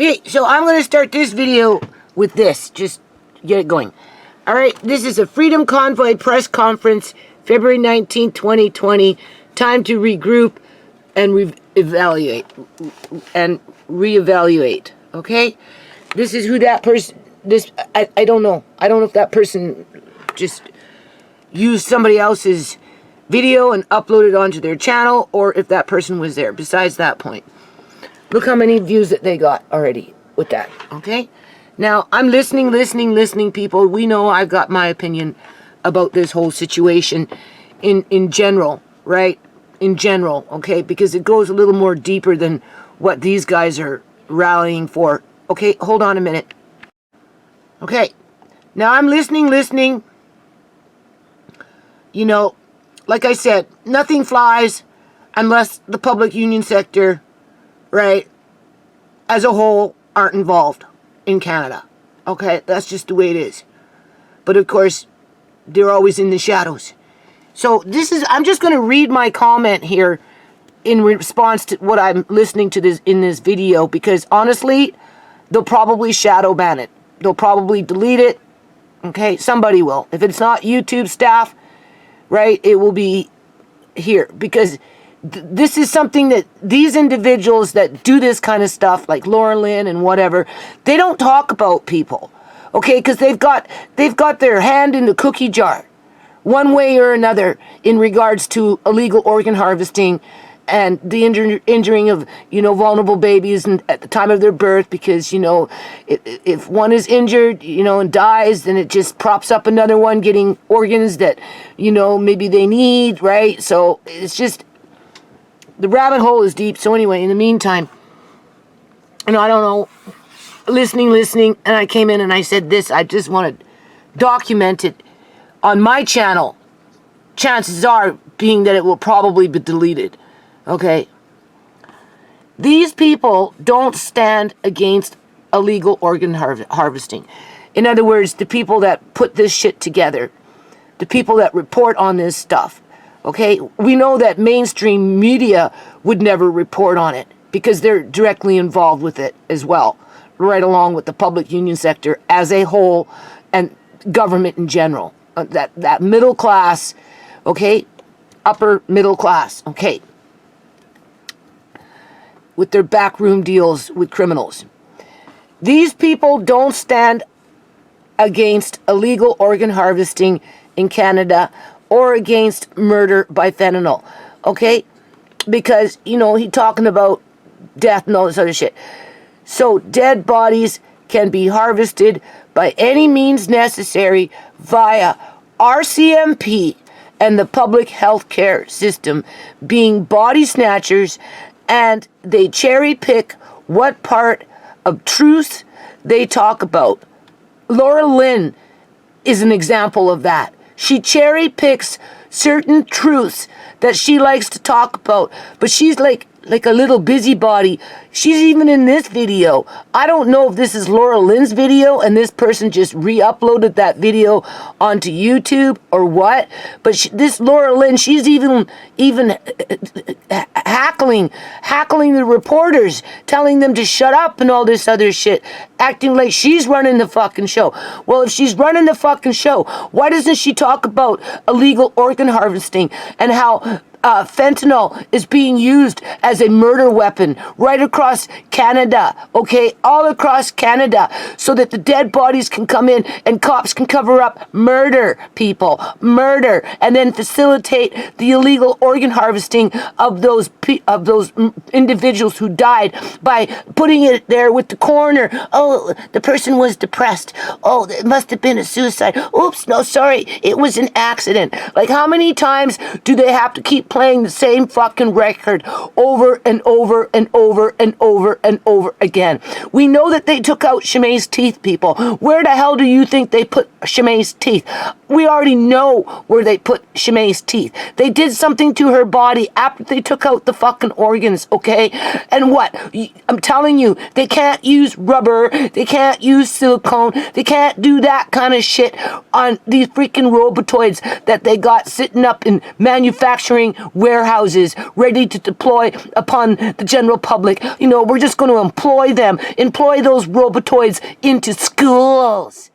Okay, so I'm going to start this video with this. Just get it going. Alright, this is a Freedom Convoy Press Conference, February 19, 2020. Time to regroup and reevaluate. Okay? This is who that person... I don't know. I don't know if that person just used somebody else's video and uploaded onto their channel, or if that person was there. Besides that point, look how many views that they got already with that. Okay, now I'm listening, people. We know I've got my opinion about this whole situation in general, right? In general, okay, because it goes a little more deeper than what these guys are rallying for. Okay, hold on a minute. Okay, now I'm listening. You know, like I said, nothing flies unless the public union sector, right, as a whole, aren't involved in Canada. Okay, that's just the way it is. But of course, they're always in the shadows. So I'm just going to read my comment here in response to what I'm listening to in this video, because honestly, they'll probably shadow ban it. They'll probably delete it. Okay, somebody will. If it's not YouTube staff, right, it will be here, because this is something that these individuals that do this kind of stuff, like Laura Lynn and whatever, they don't talk about people, okay, because they've got their hand in the cookie jar, one way or another, in regards to illegal organ harvesting and the injuring of, you know, vulnerable babies and at the time of their birth, because, you know, if one is injured, you know, and dies, then it just props up another one getting organs that, you know, maybe they need, right? So it's just, the rabbit hole is deep. So anyway, in the meantime, you know, I don't know, listening, and I came in and I said this, I just want to document it on my channel. Chances are being that it will probably be deleted. Okay, these people don't stand against illegal organ harvesting. In other words, the people that put this shit together, the people that report on this stuff, okay, we know that mainstream media would never report on it because they're directly involved with it as well, right along with the public union sector as a whole and government in general. That middle class, okay, upper middle class, okay, with their backroom deals with criminals. These people don't stand against illegal organ harvesting in Canada or against murder by fentanyl, okay? Because, you know, he's talking about death and all this other shit. So dead bodies can be harvested by any means necessary via RCMP and the public health care system, being body snatchers, and they cherry pick what part of truth they talk about. Laura Lynn is an example of that. She cherry picks certain truths that she likes to talk about, but she's like a little busybody. She's even in this video. I don't know if this is Laura Lynn's video and this person just re-uploaded that video onto YouTube or what, but this Laura Lynn, she's even hackling the reporters, telling them to shut up and all this other shit, acting like she's running the fucking show. Well, if she's running the fucking show, why doesn't she talk about illegal organ harvesting and how fentanyl is being used as a murder weapon right across Canada, okay, all across Canada, so that the dead bodies can come in and cops can cover up murder, people, murder, and then facilitate the illegal organ harvesting of those individuals who died by putting it there with the coroner. Oh, the person was depressed. Oh, it must have been a suicide. Oops, no, sorry, it was an accident. Like, how many times do they have to keep playing the same fucking record over and over and over and over and over again? We know that they took out Shimei's teeth, people. Where the hell do you think they put Shimei's teeth? We already know where they put Shimei's teeth. They did something to her body after they took out the fucking organs, okay? And what? I'm telling you, they can't use rubber, they can't use silicone, they can't do that kind of shit on these freaking robotoids that they got sitting up in manufacturing warehouses ready to deploy upon the general public. You know, we're just going to employ those robotoids into schools.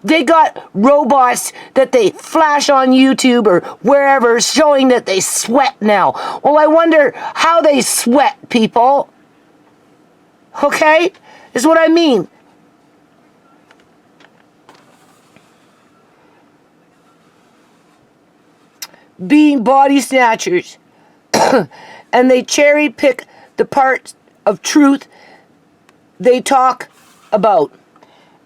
They got robots that they flash on YouTube or wherever showing that they sweat now. Well, I wonder how they sweat, people. Okay? Is what I mean. Being body snatchers. And they cherry pick the parts of truth they talk about.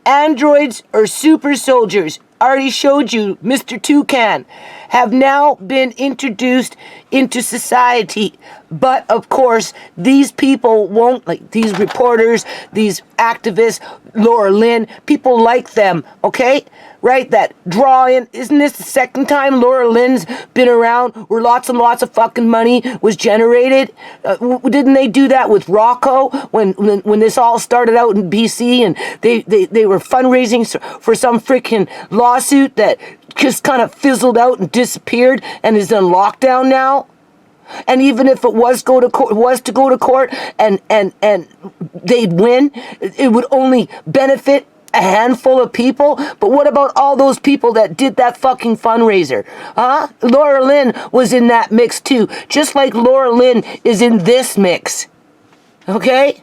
Androids or super soldiers, already showed you, Mr. Toucan, have now been introduced into society. But of course, these people won't, like these reporters, these activists, Laura Lynn, people like them, okay? Right? That draw in. Isn't this the second time Laura Lynn's been around where lots and lots of fucking money was generated? Didn't they do that with Rocco when this all started out in BC and they were fundraising for some freaking lawsuit that just kind of fizzled out and disappeared and is in lockdown now? And even if it was to go to court and they'd win, it would only benefit a handful of people. But what about all those people that did that fucking fundraiser? Huh? Laura Lynn was in that mix too. Just like Laura Lynn is in this mix. Okay?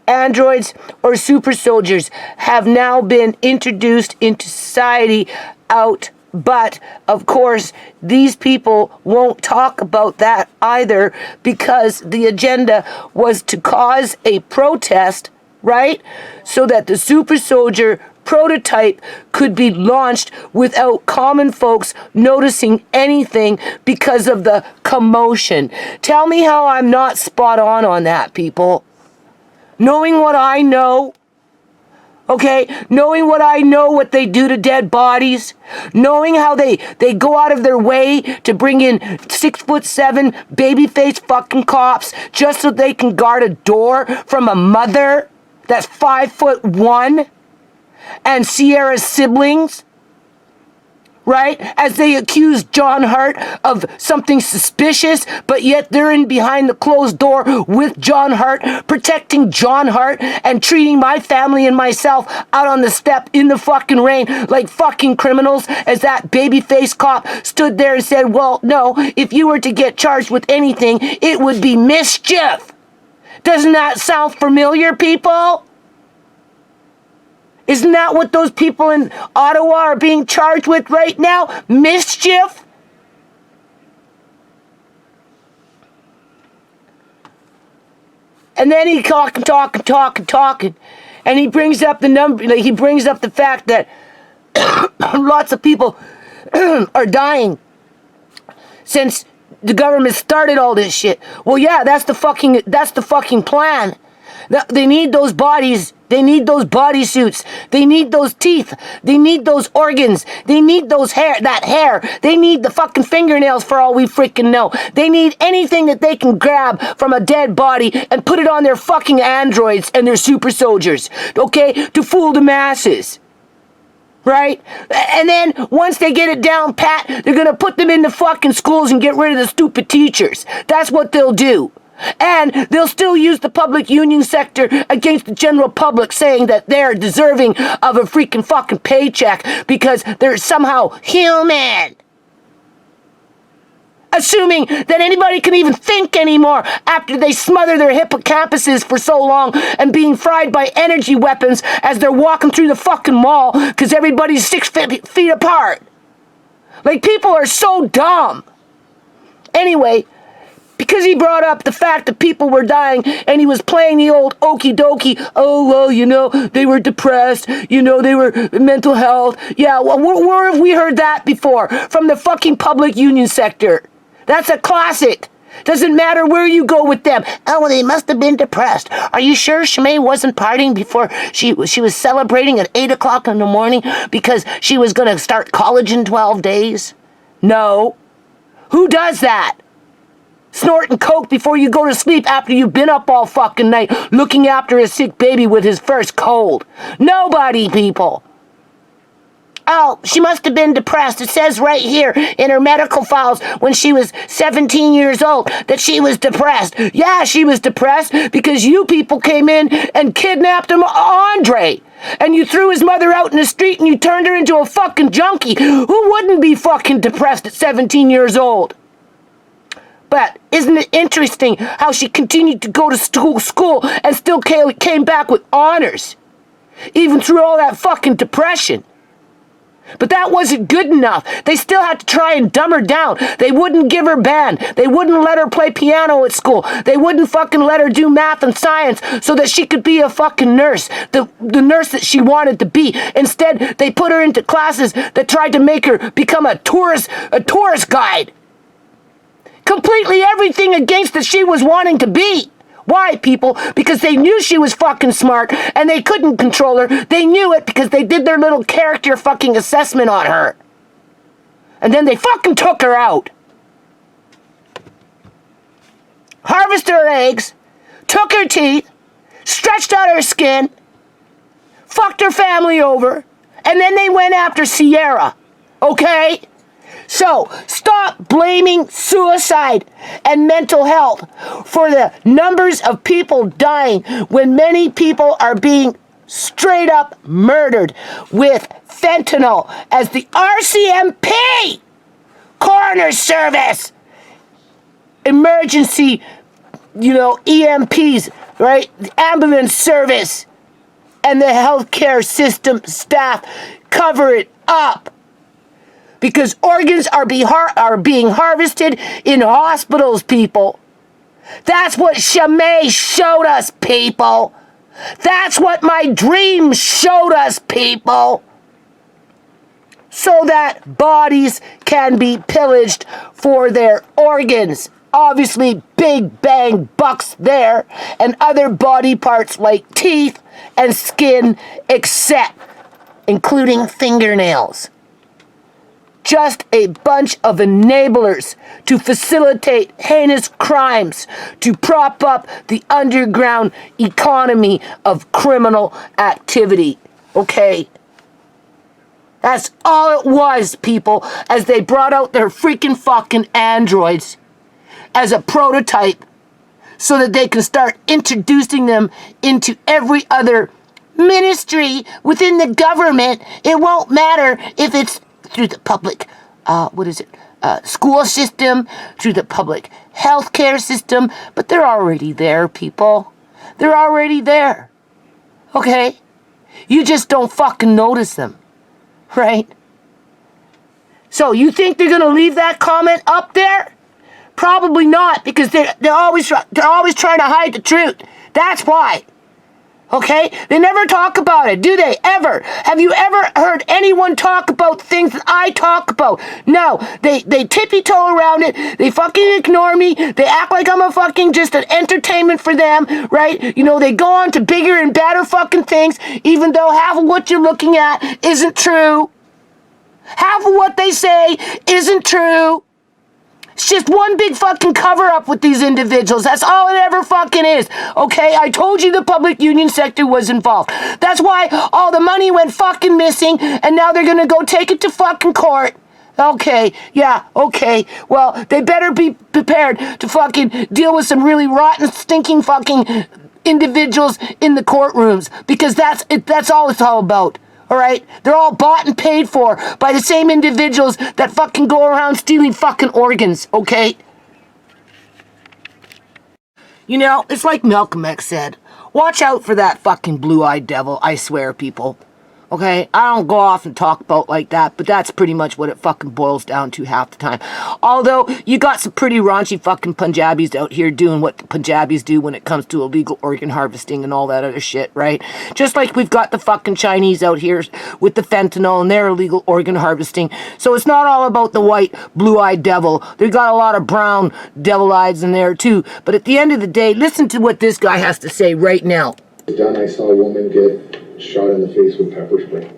Androids or super soldiers have now been introduced into society out. But, of course, these people won't talk about that either because the agenda was to cause a protest, right? So that the super soldier prototype could be launched without common folks noticing anything because of the commotion. Tell me how I'm not spot on that, people. Knowing what I know, okay, knowing what I know, what they do to dead bodies, knowing how they go out of their way to bring in 6'7" baby-faced fucking cops just so they can guard a door from a mother that's 5'1" and Sierra's siblings, right? As they accuse John Hart of something suspicious, but yet they're in behind the closed door with John Hart, protecting John Hart and treating my family and myself out on the step in the fucking rain like fucking criminals, as that baby-faced cop stood there and said, well, no, if you were to get charged with anything, it would be mischief. Doesn't that sound familiar, people? Isn't that what those people in Ottawa are being charged with right now? Mischief? And then he talking. And he brings up the number, he brings up the fact that lots of people are dying since the government started all this shit. Well, yeah, that's the fucking plan. They need those bodies. They need those bodysuits. They need those teeth. They need those organs. They need that hair. They need the fucking fingernails for all we freaking know. They need anything that they can grab from a dead body and put it on their fucking androids and their super soldiers, okay, to fool the masses. Right? And then once they get it down pat, they're going to put them in the fucking schools and get rid of the stupid teachers. That's what they'll do. And they'll still use the public union sector against the general public, saying that they're deserving of a freaking fucking paycheck because they're somehow human. Assuming that anybody can even think anymore after they smother their hippocampuses for so long and being fried by energy weapons as they're walking through the fucking mall because everybody's 6 feet apart. Like, people are so dumb. Anyway, because he brought up the fact that people were dying and he was playing the old okie dokie, oh, well, you know, they were depressed, you know, they were mental health. Yeah, well, where have we heard that before? From the fucking public union sector. That's a classic. Doesn't matter where you go with them. Oh, well, they must have been depressed. Are you sure Shmay wasn't partying before she was celebrating at 8 o'clock in the morning because she was going to start college in 12 days? No. Who does that? Snorting coke before you go to sleep after you've been up all fucking night looking after a sick baby with his first cold. Nobody, people. Oh, she must have been depressed. It says right here in her medical files when she was 17 years old that she was depressed. Yeah, she was depressed because you people came in and kidnapped him, Andre. And you threw his mother out in the street and you turned her into a fucking junkie. Who wouldn't be fucking depressed at 17 years old? But isn't it interesting how she continued to go to school and still came back with honors? Even through all that fucking depression. But that wasn't good enough. They still had to try and dumb her down. They wouldn't give her band. They wouldn't let her play piano at school. They wouldn't fucking let her do math and science so that she could be a fucking nurse. The nurse that she wanted to be. Instead, they put her into classes that tried to make her become a tourist guide. Completely everything against that she was wanting to be. Why, people? Because they knew she was fucking smart and they couldn't control her. They knew it because they did their little character fucking assessment on her. And then they fucking took her out. Harvested her eggs, took her teeth, stretched out her skin, fucked her family over, and then they went after Sierra. Okay? So, stop blaming suicide and mental health for the numbers of people dying when many people are being straight up murdered with fentanyl as the RCMP, Coroner Service, emergency, EMPs, right? The ambulance service and the healthcare system staff cover it up. Because organs are being harvested in hospitals, people. That's what Shamay showed us, people. That's what my dream showed us, people. So that bodies can be pillaged for their organs. Obviously, big bang bucks there, and other body parts like teeth and skin, including fingernails. Just a bunch of enablers to facilitate heinous crimes, to prop up the underground economy of criminal activity. Okay? That's all it was, people, as they brought out their freaking fucking androids as a prototype so that they can start introducing them into every other ministry within the government. It won't matter if it's through the public, school system, through the public healthcare system, but they're already there, people. They're already there. Okay? You just don't fucking notice them. Right? So, you think they're gonna leave that comment up there? Probably not, because they're always trying to hide the truth. That's why. Okay? They never talk about it, do they? Ever? Have you ever heard anyone talk about things that I talk about? No. They tippy-toe around it. They fucking ignore me. They act like I'm a fucking just an entertainment for them, right? They go on to bigger and better fucking things, even though half of what you're looking at isn't true. Half of what they say isn't true. It's just one big fucking cover-up with these individuals. That's all it ever fucking is. Okay? I told you the public union sector was involved. That's why all the money went fucking missing, and now they're gonna go take it to fucking court. Okay, yeah, okay. Well, they better be prepared to fucking deal with some really rotten, stinking fucking individuals in the courtrooms, because that's all it's all about. Alright? They're all bought and paid for by the same individuals that fucking go around stealing fucking organs, okay? It's like Malcolm X said. Watch out for that fucking blue-eyed devil, I swear, people. Okay? I don't go off and talk about like that, but that's pretty much what it fucking boils down to half the time. Although, you got some pretty raunchy fucking Punjabis out here doing what the Punjabis do when it comes to illegal organ harvesting and all that other shit, right? Just like we've got the fucking Chinese out here with the fentanyl and their illegal organ harvesting. So it's not all about the white, blue-eyed devil. They got a lot of brown devil eyes in there too. But at the end of the day, listen to what this guy has to say right now. Done, I saw a woman get shot in the face with pepper spray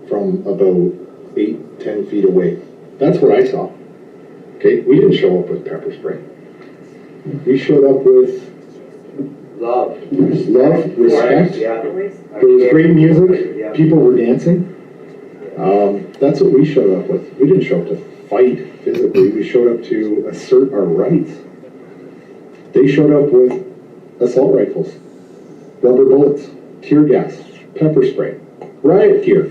from about 8-10 feet away. That's what I saw. Okay, we didn't show up with pepper spray. We showed up with love, respect. Yeah. There was great music. People were dancing. That's what we showed up with. We didn't show up to fight physically. We showed up to assert our rights. They showed up with assault rifles, rubber bullets, tear gas, pepper spray, riot gear,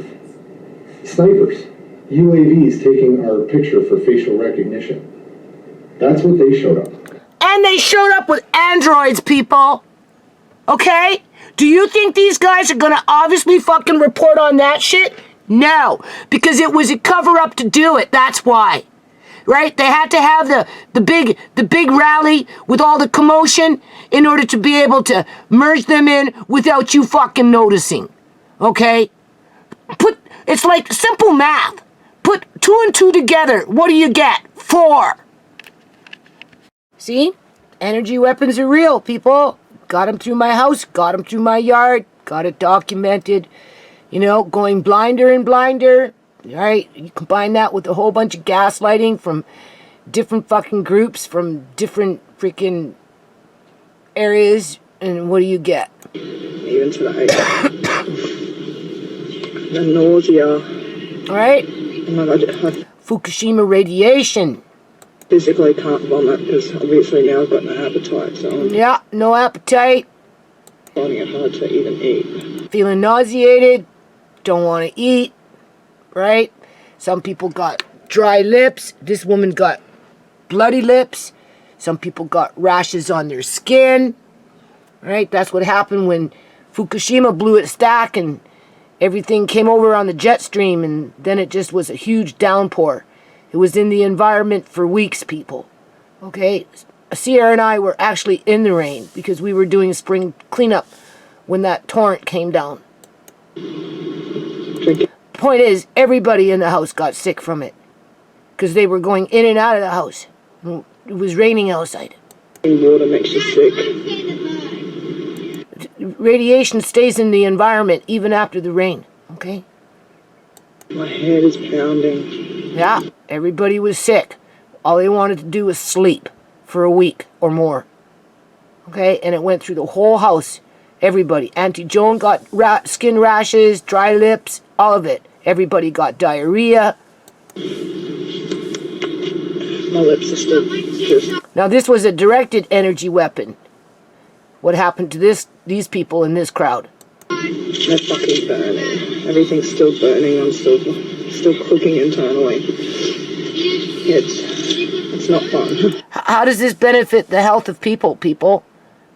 snipers, UAVs taking our picture for facial recognition. That's what they showed up. And they showed up with androids, people. Okay? Do you think these guys are gonna obviously fucking report on that shit? No. Because it was a cover-up to do it. That's why. Right? They had to have the big rally with all the commotion in order to be able to merge them in without you fucking noticing. Okay? It's like simple math. Put 2 and 2 together. What do you get? 4. See? Energy weapons are real, people. Got them through my house, got them through my yard, got it documented. You know, going blinder and blinder. Alright, you combine that with a whole bunch of gaslighting from different fucking groups, from different freaking areas, and what do you get? Even today. The nausea. Alright? Oh my God, I Fukushima radiation. physically can't vomit because obviously now I've got no appetite, so I'm Yeah, no appetite, finding it hard to even eat. feeling nauseated, don't want to eat, right? Some people got dry lips. This woman got bloody lips. Some people got rashes on their skin, right? That's what happened when Fukushima blew its stack and everything came over on the jet stream, and then it just was a huge downpour. It was in the environment for weeks, people. Okay? Sierra and I were actually in the rain because we were doing spring cleanup when that torrent came down. Point is, everybody in the house got sick from it because they were going in and out of the house. It was raining outside. Water makes you sick. Radiation stays in the environment even after the rain. Okay? My head is pounding. Yeah, everybody was sick. All they wanted to do was sleep for a week or more. Okay, and it went through the whole house. Everybody. Auntie Joan got skin rashes, dry lips, all of it. Everybody got diarrhea. My lips are still just... Now this was a directed energy weapon. What happened to these people in this crowd? They're fucking burning. Everything's still burning. I'm still cooking internally. It's not fun. How does this benefit the health of people?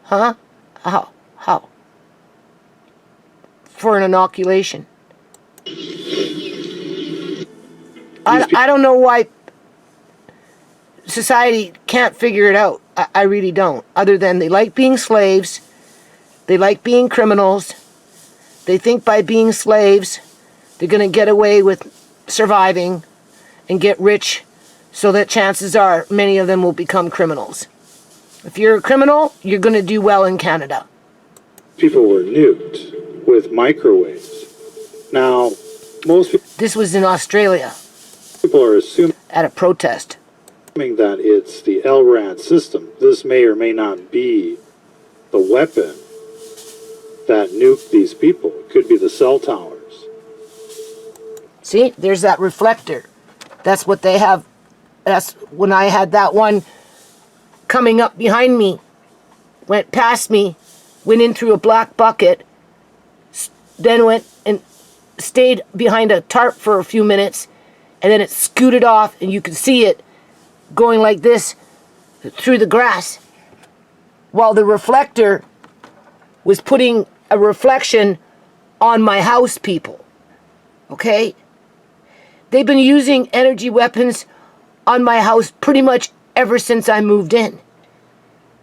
Huh? How? For an inoculation. I don't know why society can't figure it out. I really don't. Other than they like being slaves. They like being criminals. They think by being slaves, they're going to get away with surviving and get rich, so that chances are many of them will become criminals. If you're a criminal, you're going to do well in Canada. People were nuked with microwaves. Now, most This was in Australia people are assuming at a protest. that it's the LRAD system. This may or may not be the weapon that nuked these people. It could be the cell towers. See, there's that reflector. That's what they have. That's when I had that one coming up behind me, went past me, went in through a black bucket, then went and stayed behind a tarp for a few minutes, and then it scooted off, and you could see it going like this through the grass, while the reflector was putting a reflection on my house, people. Okay? They've been using energy weapons on my house pretty much ever since I moved in.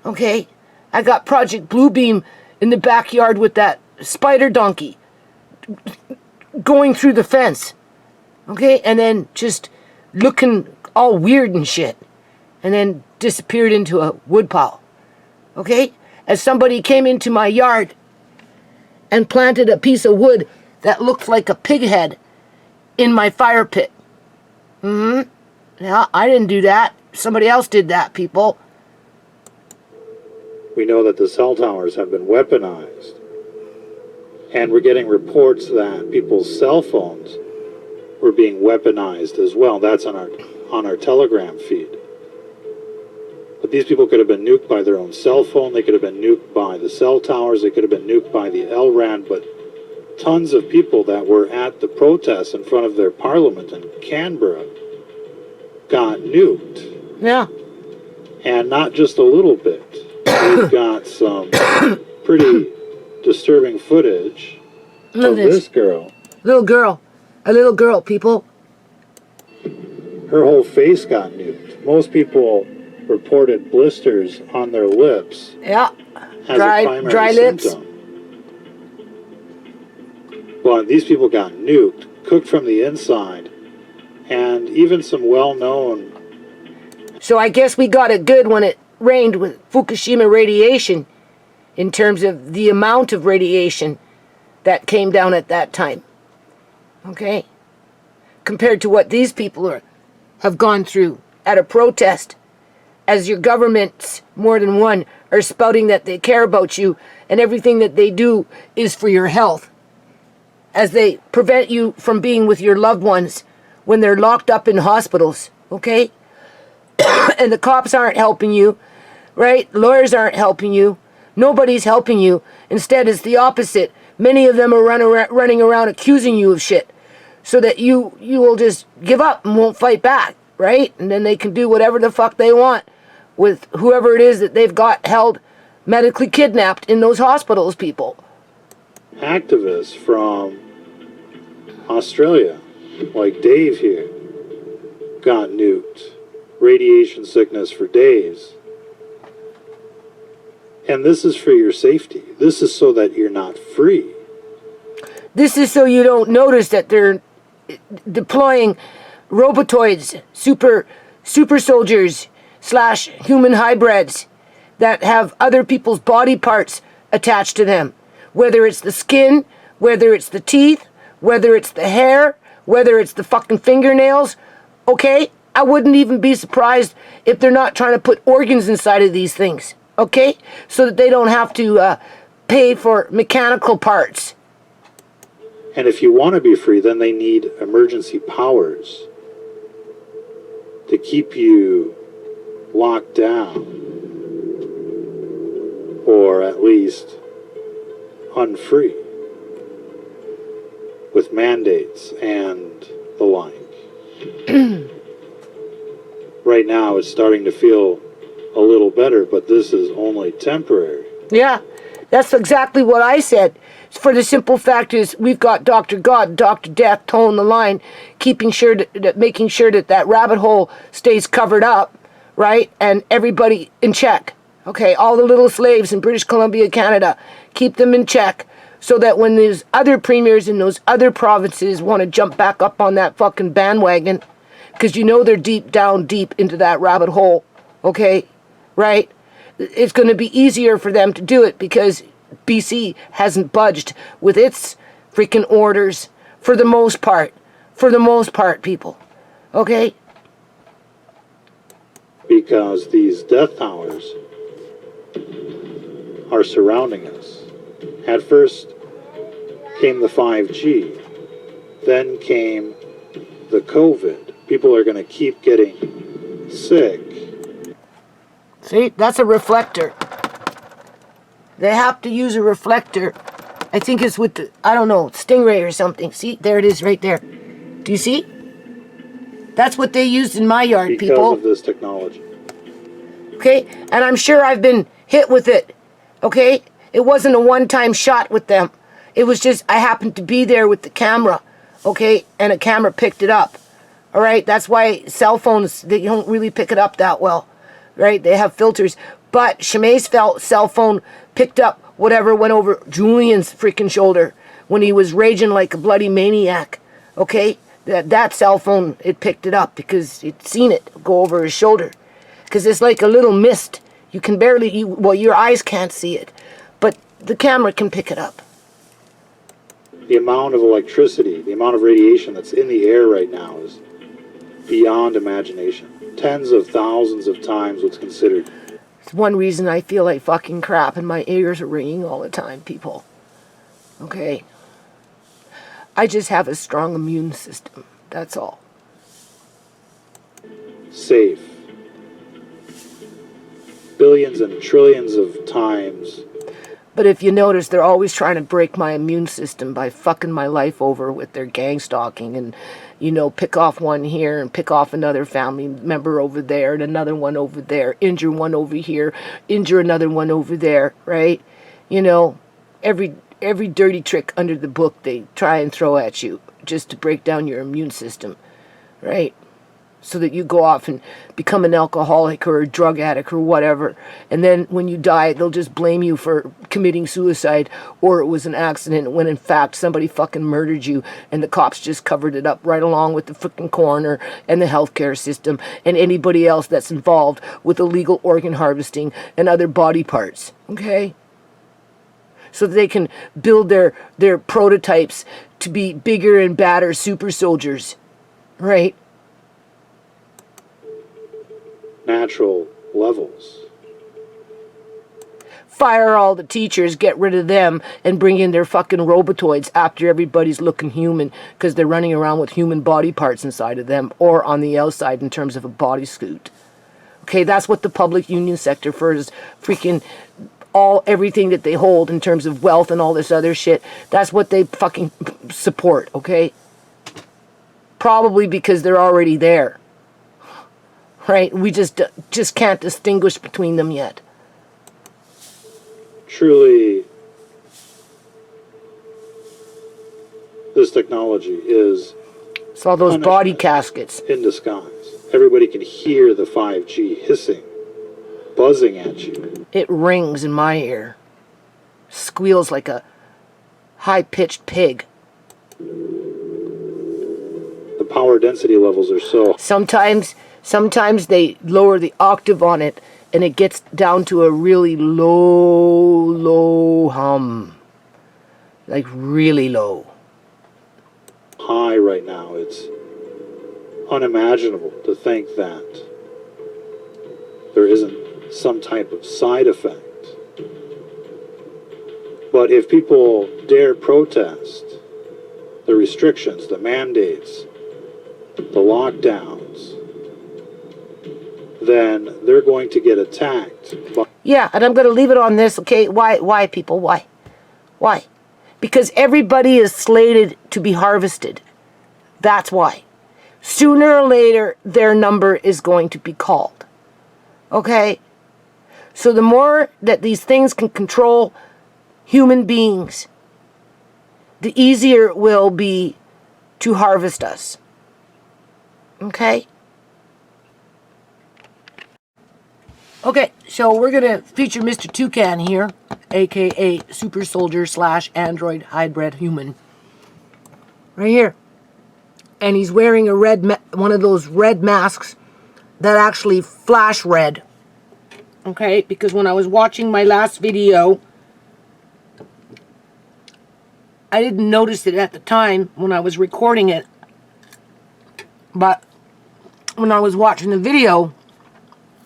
Okay? I got Project Bluebeam in the backyard with that spider donkey going through the fence. Okay? And then just looking all weird and shit. And then disappeared into a woodpile. Okay? As somebody came into my yard and planted a piece of wood that looked like a pig head in my fire pit. Yeah, I didn't do that. Somebody else did that, people. We know that the cell towers have been weaponized. And we're getting reports that people's cell phones were being weaponized as well. That's on our Telegram feed. But these people could have been nuked by their own cell phone. They could have been nuked by the cell towers. They could have been nuked by the LRAN. But tons of people that were at the protests in front of their parliament in Canberra got nuked. Yeah. And not just a little bit. We've got some pretty disturbing footage Look of at this girl. Little girl. A little girl, people. Her whole face got nuked. Most people reported blisters on their lips Yeah. as a primary Dry lips. symptom. But these people got nuked, cooked from the inside, and even some well-known. So I guess we got it good when it rained with Fukushima radiation in terms of the amount of radiation that came down at that time. Okay? Compared to what these people have gone through at a protest, as your governments, more than one, are spouting that they care about you and everything that they do is for your health, as they prevent you from being with your loved ones when they're locked up in hospitals, okay? And the cops aren't helping you, right? Lawyers aren't helping you. Nobody's helping you. Instead, it's the opposite. Many of them are running around accusing you of shit so that you will just give up and won't fight back, right? And then they can do whatever the fuck they want with whoever it is that they've got held medically kidnapped in those hospitals, people. Activists from Australia, like Dave here, got nuked. Radiation sickness for days. And this is for your safety. This is so that you're not free. This is so you don't notice that they're deploying robotoids, super soldiers / human hybrids that have other people's body parts attached to them. Whether it's the skin, whether it's the teeth, whether it's the hair, whether it's the fucking fingernails, okay? I wouldn't even be surprised if they're not trying to put organs inside of these things, okay? So that they don't have to pay for mechanical parts. And if you want to be free, then they need emergency powers to keep you locked down, or at least unfree, with mandates and the like. Right now it's starting to feel a little better, but this is only temporary. Yeah, that's exactly what I said. For the simple fact is, we've got Dr. God, Dr. Death towing the line, making sure that rabbit hole stays covered up, right? And everybody in check. Okay, all the little slaves in British Columbia, Canada, keep them in check so that when these other premiers in those other provinces want to jump back up on that fucking bandwagon, because you know they're deep into that rabbit hole, okay, right? It's going to be easier for them to do it because BC hasn't budged with its freaking orders for the most part, people, okay? Because these death towers are surrounding us. At first came the 5G, then came the COVID. People are going to keep getting sick. See, that's a reflector. They have to use a reflector. I think it's with the, I don't know, Stingray or something. See, there it is right there. Do you see? That's what they used in my yard, Because people. of this technology. Okay, and I'm sure I've been hit with it. Okay, it wasn't a one-time shot with them. It was just I happened to be there with the camera. Okay, and a camera picked it up. All right, that's why cell phones, they don't really pick it up that well. Right, they have filters. But Shimei's cell phone picked up whatever went over Julian's freaking shoulder when he was raging like a bloody maniac. Okay, that cell phone, it picked it up because it seen it go over his shoulder. Because it's like a little mist. You can barely, your eyes can't see it, but the camera can pick it up. The amount of electricity, the amount of radiation that's in the air right now is beyond imagination. Tens of thousands of times what's considered. It's one reason I feel like fucking crap and my ears are ringing all the time, people. Okay? I just have a strong immune system. That's all. Safe. Billions and trillions of times. But if you notice, they're always trying to break my immune system by fucking my life over with their gang stalking and, you know, pick off one here and pick off another family member over there and another one over there, injure one over here, injure another one over there, right? You know, every dirty trick under the book they try and throw at you just to break down your immune system, right? So that you go off and become an alcoholic or a drug addict or whatever. And then when you die, they'll just blame you for committing suicide or it was an accident when in fact somebody fucking murdered you and the cops just covered it up right along with the fucking coroner and the healthcare system and anybody else that's involved with illegal organ harvesting and other body parts. Okay? So that they can build their prototypes to be bigger and badder super soldiers. Right? Natural levels. Fire all the teachers, get rid of them, and bring in their fucking robotoids after everybody's looking human because they're running around with human body parts inside of them or on the outside in terms of a bodysuit. Okay, that's what the public union sector for is freaking everything that they hold in terms of wealth and all this other shit. That's what they fucking support, okay? Probably because they're already there. Right? We just can't distinguish between them yet. Truly, this technology is It's all those body punishment caskets. in disguise. Everybody can hear the 5G hissing, buzzing at you. It rings in my ear. Squeals like a high-pitched pig. The power density levels are so Sometimes they lower the octave on it and it gets down to a really low hum. Like really low. high right now. It's unimaginable to think that there isn't some type of side effect. But if people dare protest the restrictions, the mandates, the lockdowns, then they're going to get attacked. Yeah, and I'm going to leave it on this, okay? Why, people? Why? Why? Because everybody is slated to be harvested. That's why. Sooner or later, their number is going to be called. Okay? So the more that these things can control human beings, the easier it will be to harvest us. Okay? Okay, so we're going to feature Mr. Toucan here, aka Super Soldier / Android Hybrid Human. Right here. And he's wearing a one of those red masks that actually flash red. Okay, because when I was watching my last video, I didn't notice it at the time when I was recording it. But when I was watching the video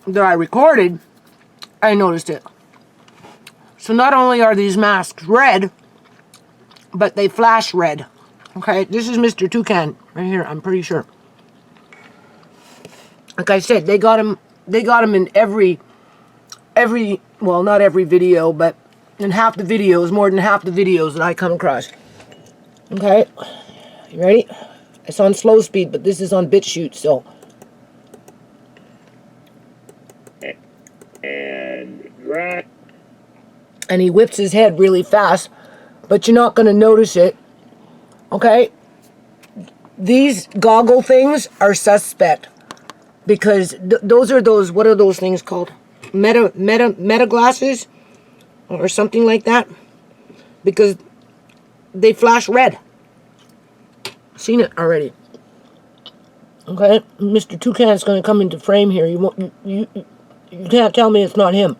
that I recorded, I noticed it. So not only are these masks red, but they flash red. Okay, this is Mr. Toucan right here, I'm pretty sure. Like I said, they got him in every well, not every video, but in half the videos, more than half the videos that I come across. Okay, you ready? It's on slow speed, but this is on BitChute, so. And he whips his head really fast, but you're not going to notice it. Okay? These goggle things are suspect because those are those, what are those things called? Meta glasses or something like that, because they flash red. Seen it already. Okay, Mr. Toucan's going to come into frame here. You can't tell me it's not him.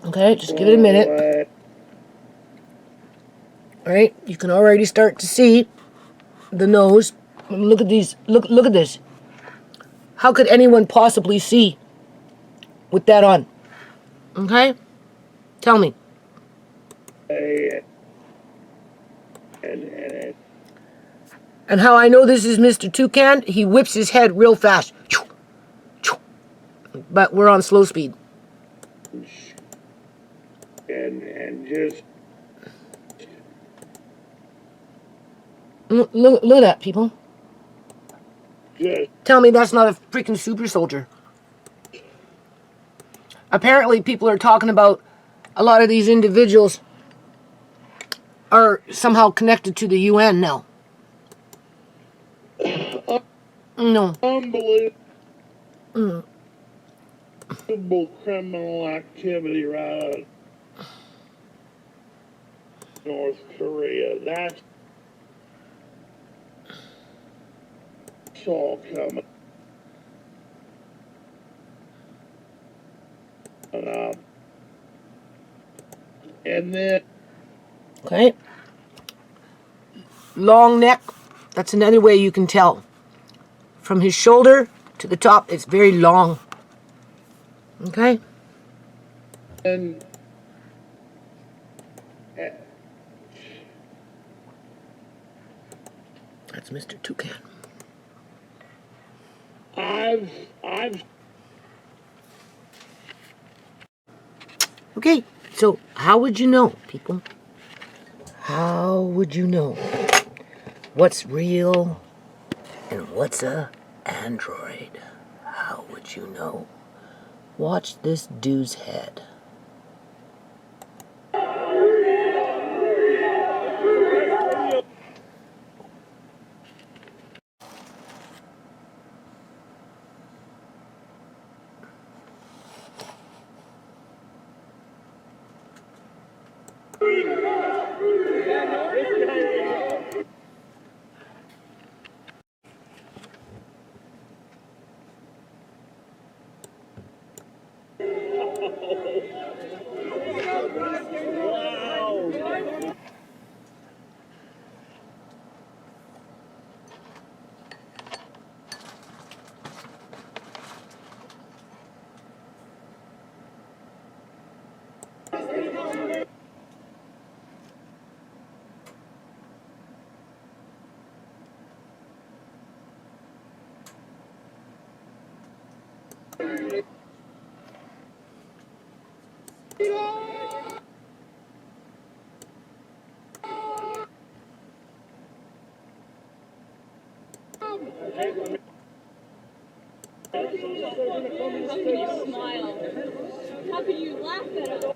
Okay, just give it a minute. Alright, you can already start to see the nose. Look at these. Look at this. How could anyone possibly see with that on? Okay? Tell me. And how I know this is Mr. Toucan, he whips his head real fast. But we're on slow speed. And just Look at that, people. just Tell me that's not a freaking super soldier. Apparently, people are talking about a lot of these individuals are somehow connected to the UN now. No. unbelievable criminal activity right out of North Korea. That's all coming up. And then Okay. Long neck. That's another way you can tell. From his shoulder to the top, it's very long. Okay? and That's Mr. Toucan. I've Okay, so how would you know, people? How would you know what's real and what's a android? How would you know? Watch this dude's head. How can you smile? How can you laugh at us?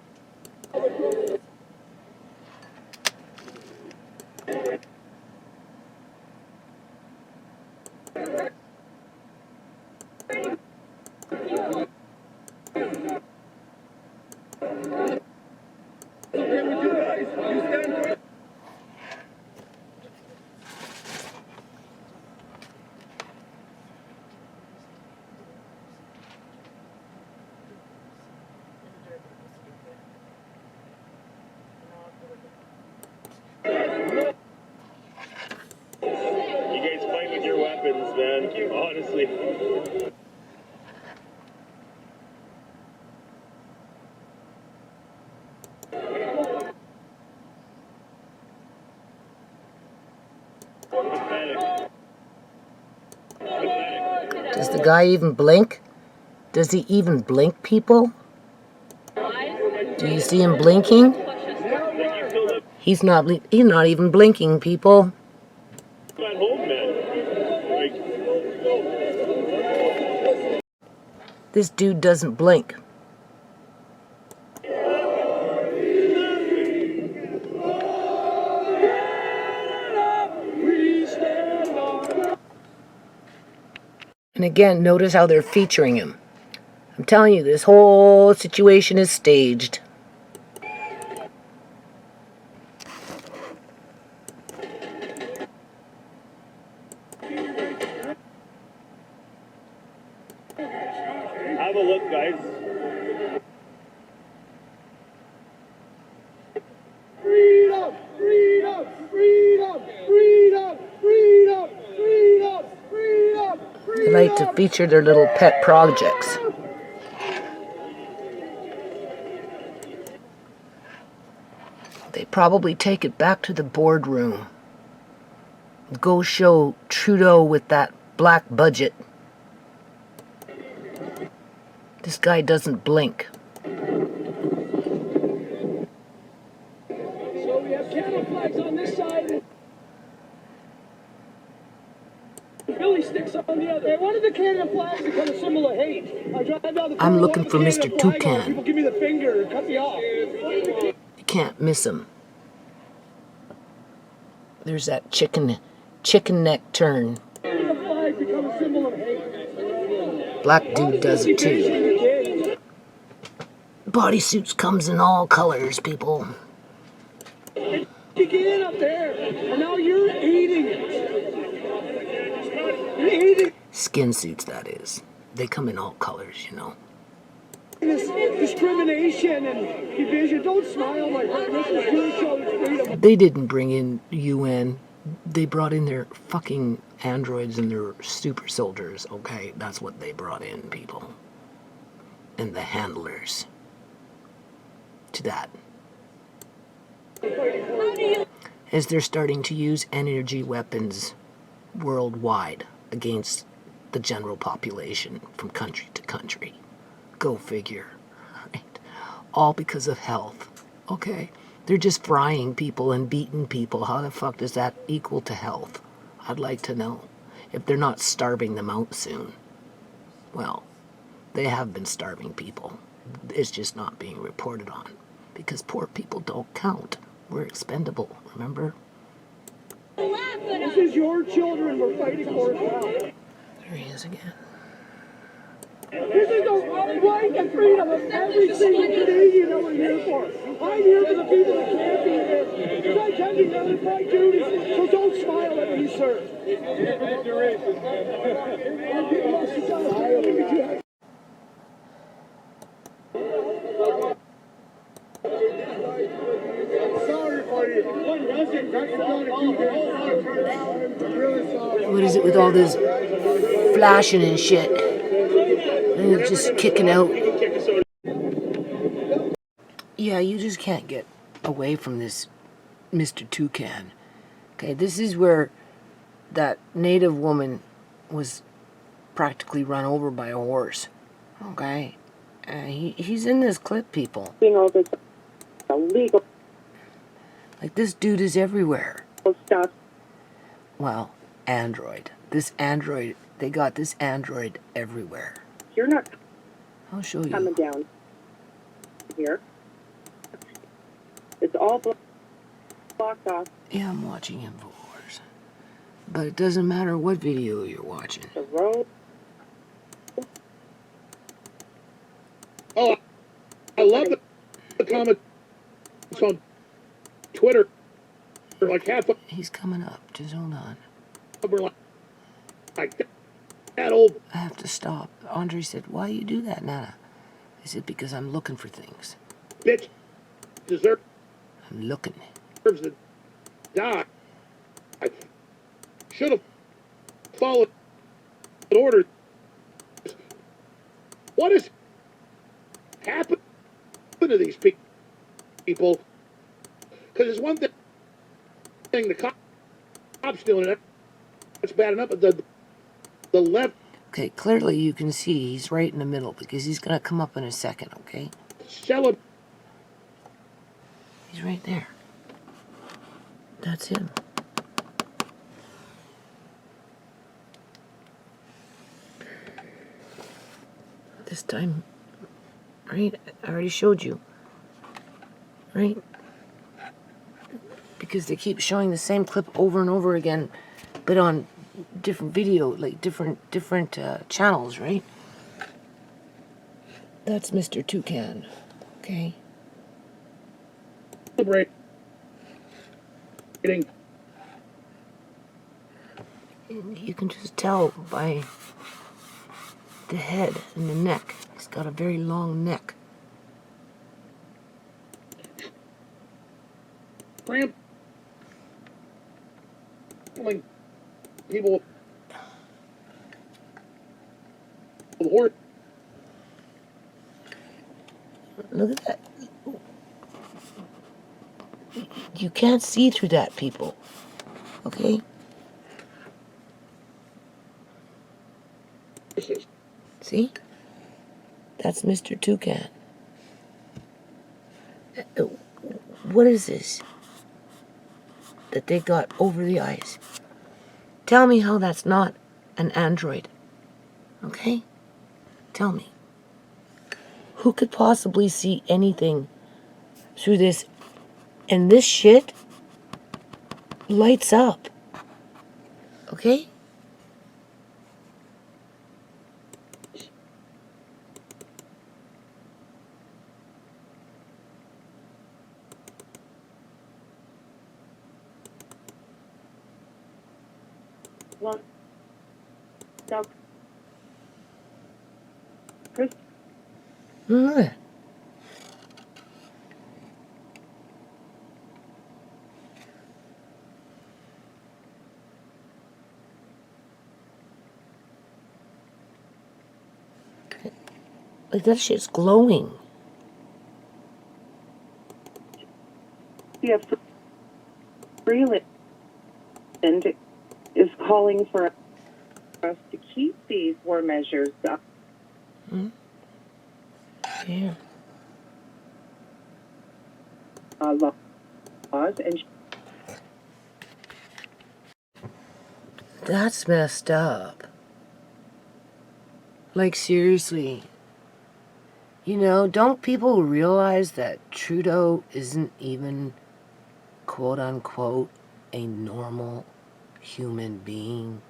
You guys fight with your weapons, man. Honestly. Does the guy even blink? Does he even blink, people? Do you see him blinking? He's not even blinking, people. At home, man. This dude doesn't blink. And again, notice how they're featuring him. I'm telling you, this whole situation is staged. Have a look, guys. Freedom! Freedom! Freedom! Freedom! Freedom! Freedom! Freedom! They like to feature their little pet projects. They probably take it back to the boardroom. go show Trudeau with that black budget. This guy doesn't blink. So we have Canada flags on this side. Billy sticks on the other. One of the Canada flags become a symbol of hate. I drive down the I'm corridor, looking the for Canada Mr. flag on, Toucan. people give me the finger and cut me off. You can't miss him. There's that chicken neck turn. The flag become a symbol of hate. Black dude does it too. Bodysuits comes in all colors, people. It began up there, and now you're eating it. You're eating Skin suits, that is. They come in all colors, you know. this discrimination and division. Don't smile, my friend. This is your children's freedom. They didn't bring in UN. They brought in their fucking androids and their super soldiers, okay? That's what they brought in, people. And the handlers to that. As they're starting to use energy weapons worldwide against the general population from country to country. Go figure, right? All because of health, okay? They're just frying people and beating people. How the fuck does that equal to health? I'd like to know. If they're not starving them out soon. Well, they have been starving people. It's just not being reported on. Because poor people don't count. We're expendable, remember? This is your children we're fighting for as well. There he is again. This is the right and freedom of every single Canadian that we're here for. I'm here for the people that can't be here. Because I tell you, they're my duties, so don't smile at me, sir. Sorry for you. What is it with all this flashing and shit? And it's just kicking out. Yeah, you just can't get away from this Mr. Toucan. Okay, this is where that native woman was practically run over by a horse. Okay? He's in this clip, people. Being all this illegal Like, this dude is everywhere. stuff. Well, android. This android, they got this android everywhere. You're not I'll show coming you. down here. It's all blocked off Yeah, I'm watching InfoWars. But it doesn't matter what video you're watching. the road. Oh, I love the comments on Twitter. Like half of He's coming up. Just hold on. them are like that old I have to stop. Andre said, why you do that, Nana? I said, because I'm looking for things. bitch deserves I'm looking. to die. I should have followed orders. What has happened to these people? Because it's one thing the cops doing it. That's bad enough, but the left Okay, clearly you can see he's right in the middle because he's going to come up in a second, okay? celebrate. He's right there. That's him. This time, right? I already showed you. Right? Because they keep showing the same clip over and over again, but on different video, like different channels, right? That's Mr. Toucan, okay? Celebrating. And you can just tell by the head and the neck. He's got a very long neck. Trampling people with horse. Look at that. You can't see through that, people. Okay? See? That's Mr. Toucan. What is this that they got over the eyes? Tell me how that's not an android. Okay? Tell me. Who could possibly see anything through this? And this shit lights up. Okay? Well, now, Chris, Mm. Like that shit's glowing. we have Freeland is calling for us to keep these war measures up. Yeah. Laws and That's messed up. Like, seriously. You know, don't people realize that Trudeau isn't even, quote unquote, a normal human being?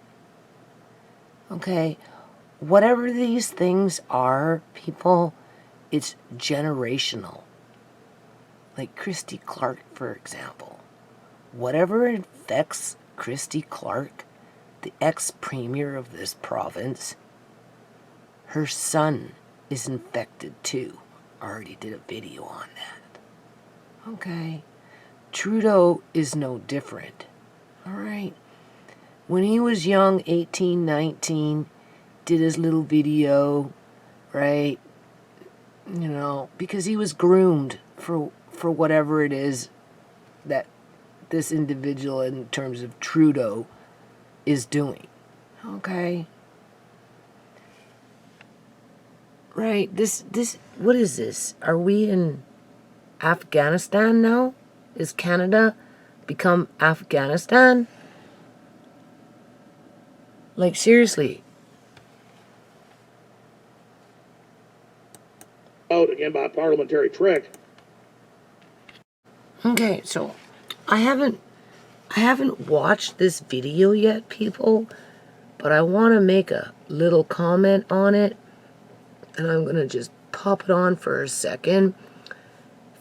Okay, whatever these things are, people, it's generational. Like Christy Clark, for example. Whatever infects Christy Clark, the ex-premier of this province, her son is infected too. I already did a video on that. Okay. Trudeau is no different. All right. When he was young, 18, 19, did his little video, right? You know, because he was groomed for whatever it is that this individual, in terms of Trudeau, is doing. Okay? Right, this, what is this? Are we in Afghanistan now? Is Canada become Afghanistan? Like, seriously. Out again by a parliamentary trick. Okay, so I haven't watched this video yet, people, but I want to make a little comment on it, and I'm going to just pop it on for a second.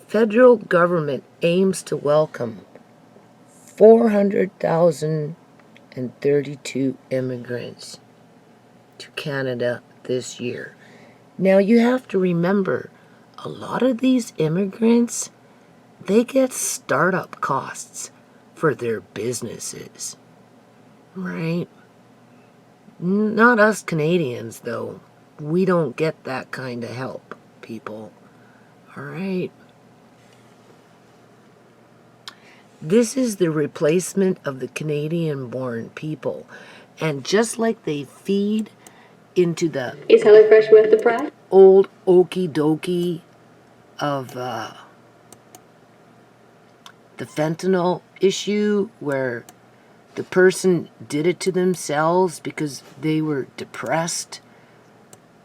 Federal government aims to welcome 400,032 immigrants to Canada this year. Now, you have to remember, a lot of these immigrants, they get startup costs for their businesses, right? Not us Canadians, though. We don't get that kind of help, people. All right? This is the replacement of the Canadian-born people. And just like they feed into the Is HelloFresh worth the price? old okie dokie of the fentanyl issue, where the person did it to themselves because they were depressed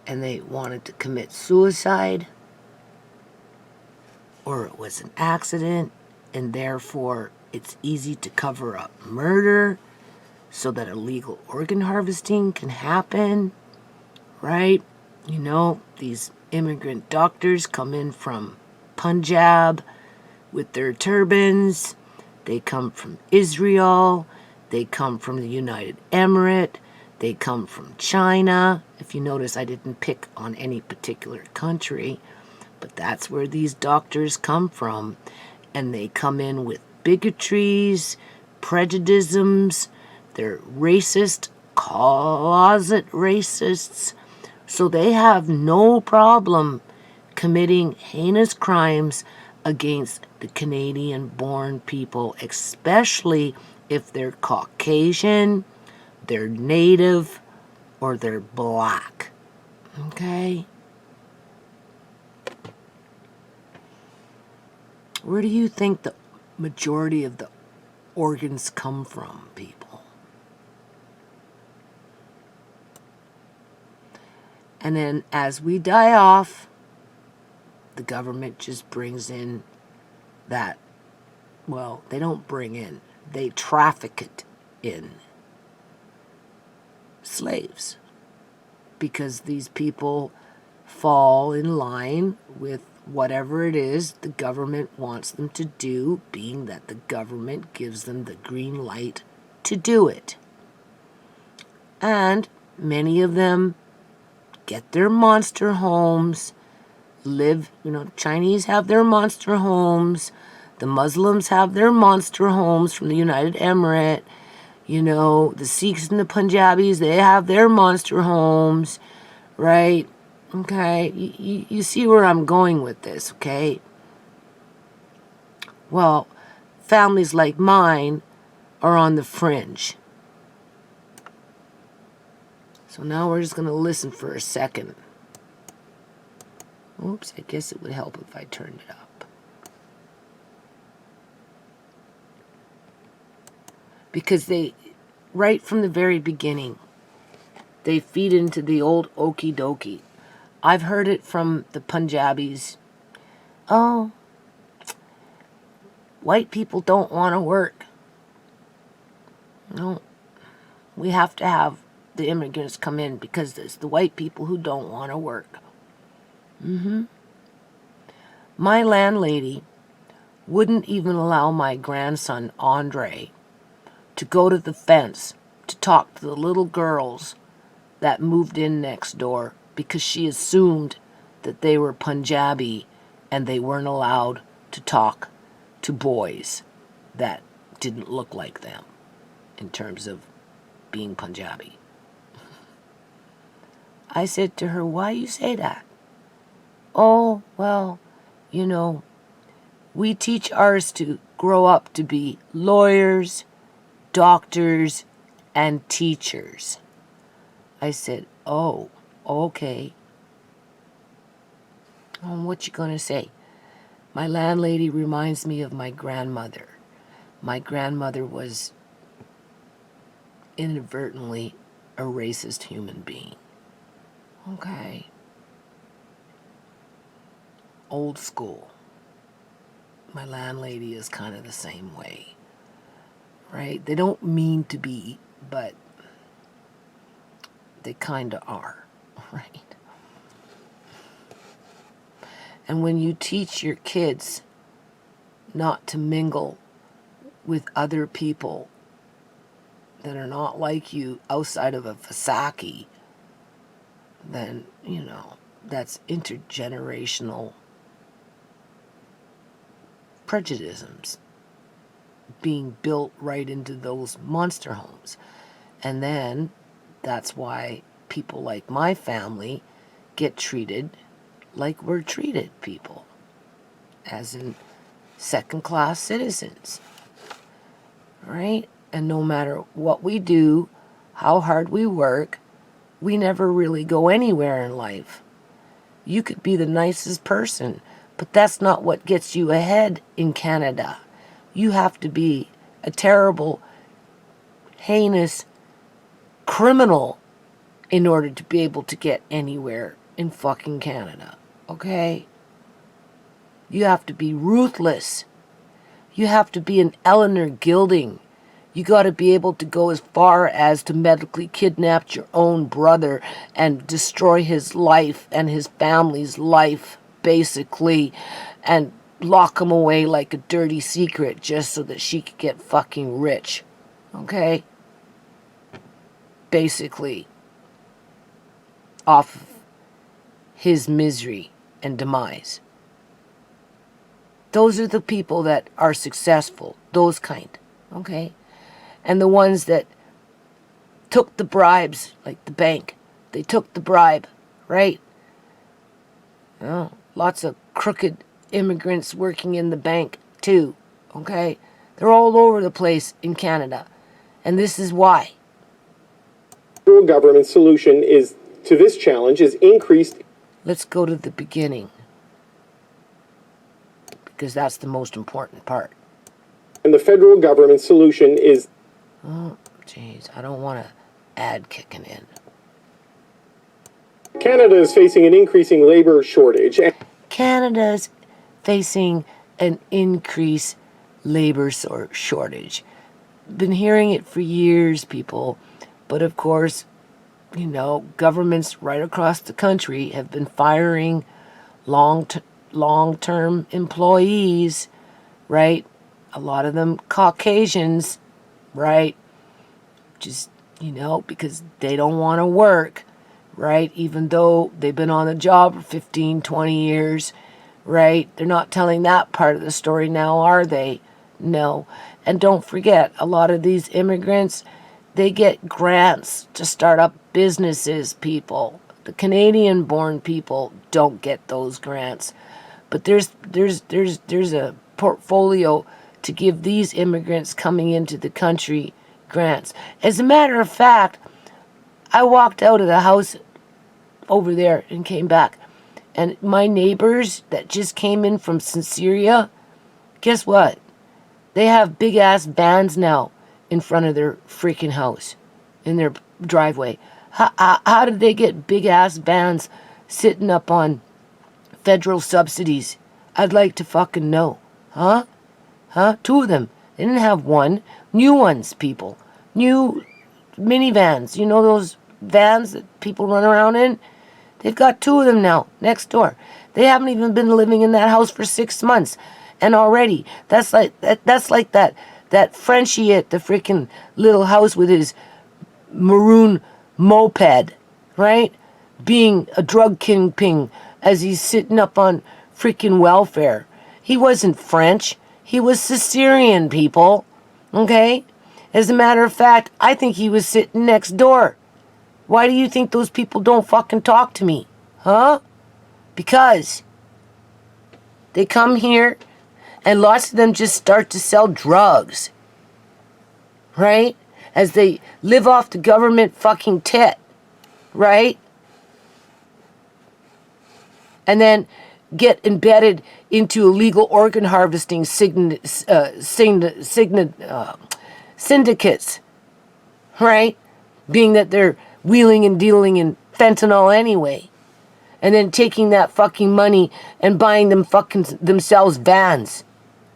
and they wanted to commit suicide, or it was an accident and therefore it's easy to cover up murder so that illegal organ harvesting can happen, right? You know, these immigrant doctors come in from Punjab with their turbans. They come from Israel. They come from the United Emirates. They come from China. If you notice, I didn't pick on any particular country, but that's where these doctors come from. And they come in with bigotries, prejudices. They're racist, closet racists. So they have no problem committing heinous crimes against the Canadian-born people, especially if they're Caucasian, they're Native, or they're Black. Okay? Where do you think the majority of the organs come from, people? And then as we die off, the government just brings in that, well, they don't bring in, they traffic it in slaves. Because these people fall in line with whatever it is the government wants them to do, being that the government gives them the green light to do it. And many of them get their monster homes, live, Chinese have their monster homes, the Muslims have their monster homes from the United Emirates, the Sikhs and the Punjabis, they have their monster homes, right? Okay, you see where I'm going with this, okay? Well, families like mine are on the fringe. So now we're just going to listen for a second. Oops, I guess it would help if I turned it up. Because they, right from the very beginning, they feed into the old okie dokie. I've heard it from the Punjabis. Oh, white people don't want to work. No, we have to have the immigrants come in because it's the white people who don't want to work. My landlady wouldn't even allow my grandson, Andre, to go to the fence to talk to the little girls that moved in next door because she assumed that they were Punjabi and they weren't allowed to talk to boys that didn't look like them in terms of being Punjabi. I said to her, why you say that? Oh, well, we teach ours to grow up to be lawyers, doctors, and teachers. I said, oh, okay. What you gonna say? My landlady reminds me of my grandmother. My grandmother was inadvertently a racist human being. Okay. Old school. My landlady is kind of the same way. Right? They don't mean to be, but they kind of are. Right? And when you teach your kids not to mingle with other people that are not like you outside of a Vasaki, then, that's intergenerational prejudices being built right into those monster homes. And then that's why people like my family get treated like we're treated people, as in second-class citizens, right? And no matter what we do, how hard we work, we never really go anywhere in life. You could be the nicest person, but that's not what gets you ahead in Canada. You have to be a terrible, heinous criminal in order to be able to get anywhere in fucking Canada. Okay? You have to be ruthless. You have to be an Eleanor Gilding. You got to be able to go as far as to medically kidnap your own brother and destroy his life and his family's life, basically, and lock him away like a dirty secret just so that she could get fucking rich. Okay? Basically, off of his misery and demise. Those are the people that are successful, those kind, okay? And the ones that took the bribes, like the bank, they took the bribe, right? Lots of crooked immigrants working in the bank too, okay? They're all over the place in Canada, and this is why. Federal government solution is to this challenge is increased. Let's go to the beginning, because that's the most important part. And the federal government's solution is... Oh, jeez, I don't want to ad kicking in. Canada is facing an increasing labor shortage. Canada's facing an increased labor shortage. Been hearing it for years, people, but of course, you know, governments right across the country have been firing long-term employees, right? A lot of them Caucasians, right? Just, you know, because they don't want to work, right? Even though they've been on the job for 15, 20 years, right? They're not telling that part of the story now, are they? No. And don't forget, a lot of these immigrants, they get grants to start up businesses, people. The Canadian-born people don't get those grants. But there's a portfolio to give these immigrants coming into the country grants. As a matter of fact, I walked out of the house over there and came back. And my neighbors that just came in from Syria, guess what? They have big-ass vans now in front of their freaking house, in their driveway. How did they get big-ass vans sitting up on federal subsidies? I'd like to fucking know. Huh? Two of them. They didn't have one. New ones, people. New minivans. You know those vans that people run around in? They've got two of them now, next door. They haven't even been living in that house for 6 months. And already, that's like that Frenchie at the freaking little house with his maroon moped, right? Being a drug kingpin as he's sitting up on freaking welfare. He wasn't French. He was Caesarean, people. Okay? As a matter of fact, I think he was sitting next door. Why do you think those people don't fucking talk to me? Huh? Because they come here and lots of them just start to sell drugs. Right? As they live off the government fucking tit. Right? And then get embedded into illegal organ harvesting syndicates. Right? Being that they're wheeling and dealing in fentanyl anyway. And then taking that fucking money and buying them fucking themselves vans.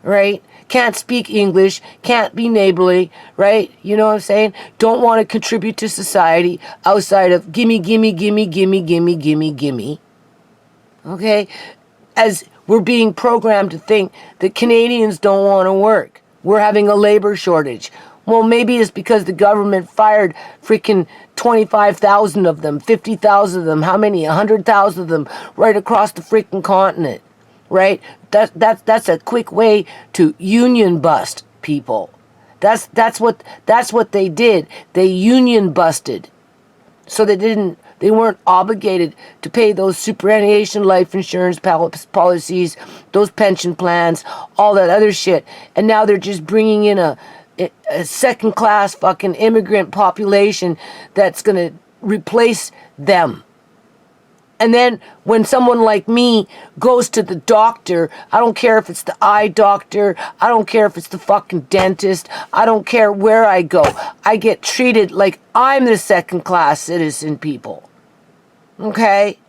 Right? Can't speak English, can't be neighborly, right? You know what I'm saying? Don't want to contribute to society outside of gimme. Okay? As we're being programmed to think that Canadians don't want to work. We're having a labor shortage. Well, maybe it's because the government fired freaking 25,000 of them, 50,000 of them, how many? 100,000 of them right across the freaking continent, right? That's a quick way to union bust people. That's what they did. They union busted. So they weren't obligated to pay those superannuation life insurance policies, those pension plans, all that other shit. And now they're just bringing in a second-class fucking immigrant population that's going to replace them. And then when someone like me goes to the doctor, I don't care if it's the eye doctor, I don't care if it's the fucking dentist, I don't care where I go. I get treated like I'm the second-class citizen, people. Okay?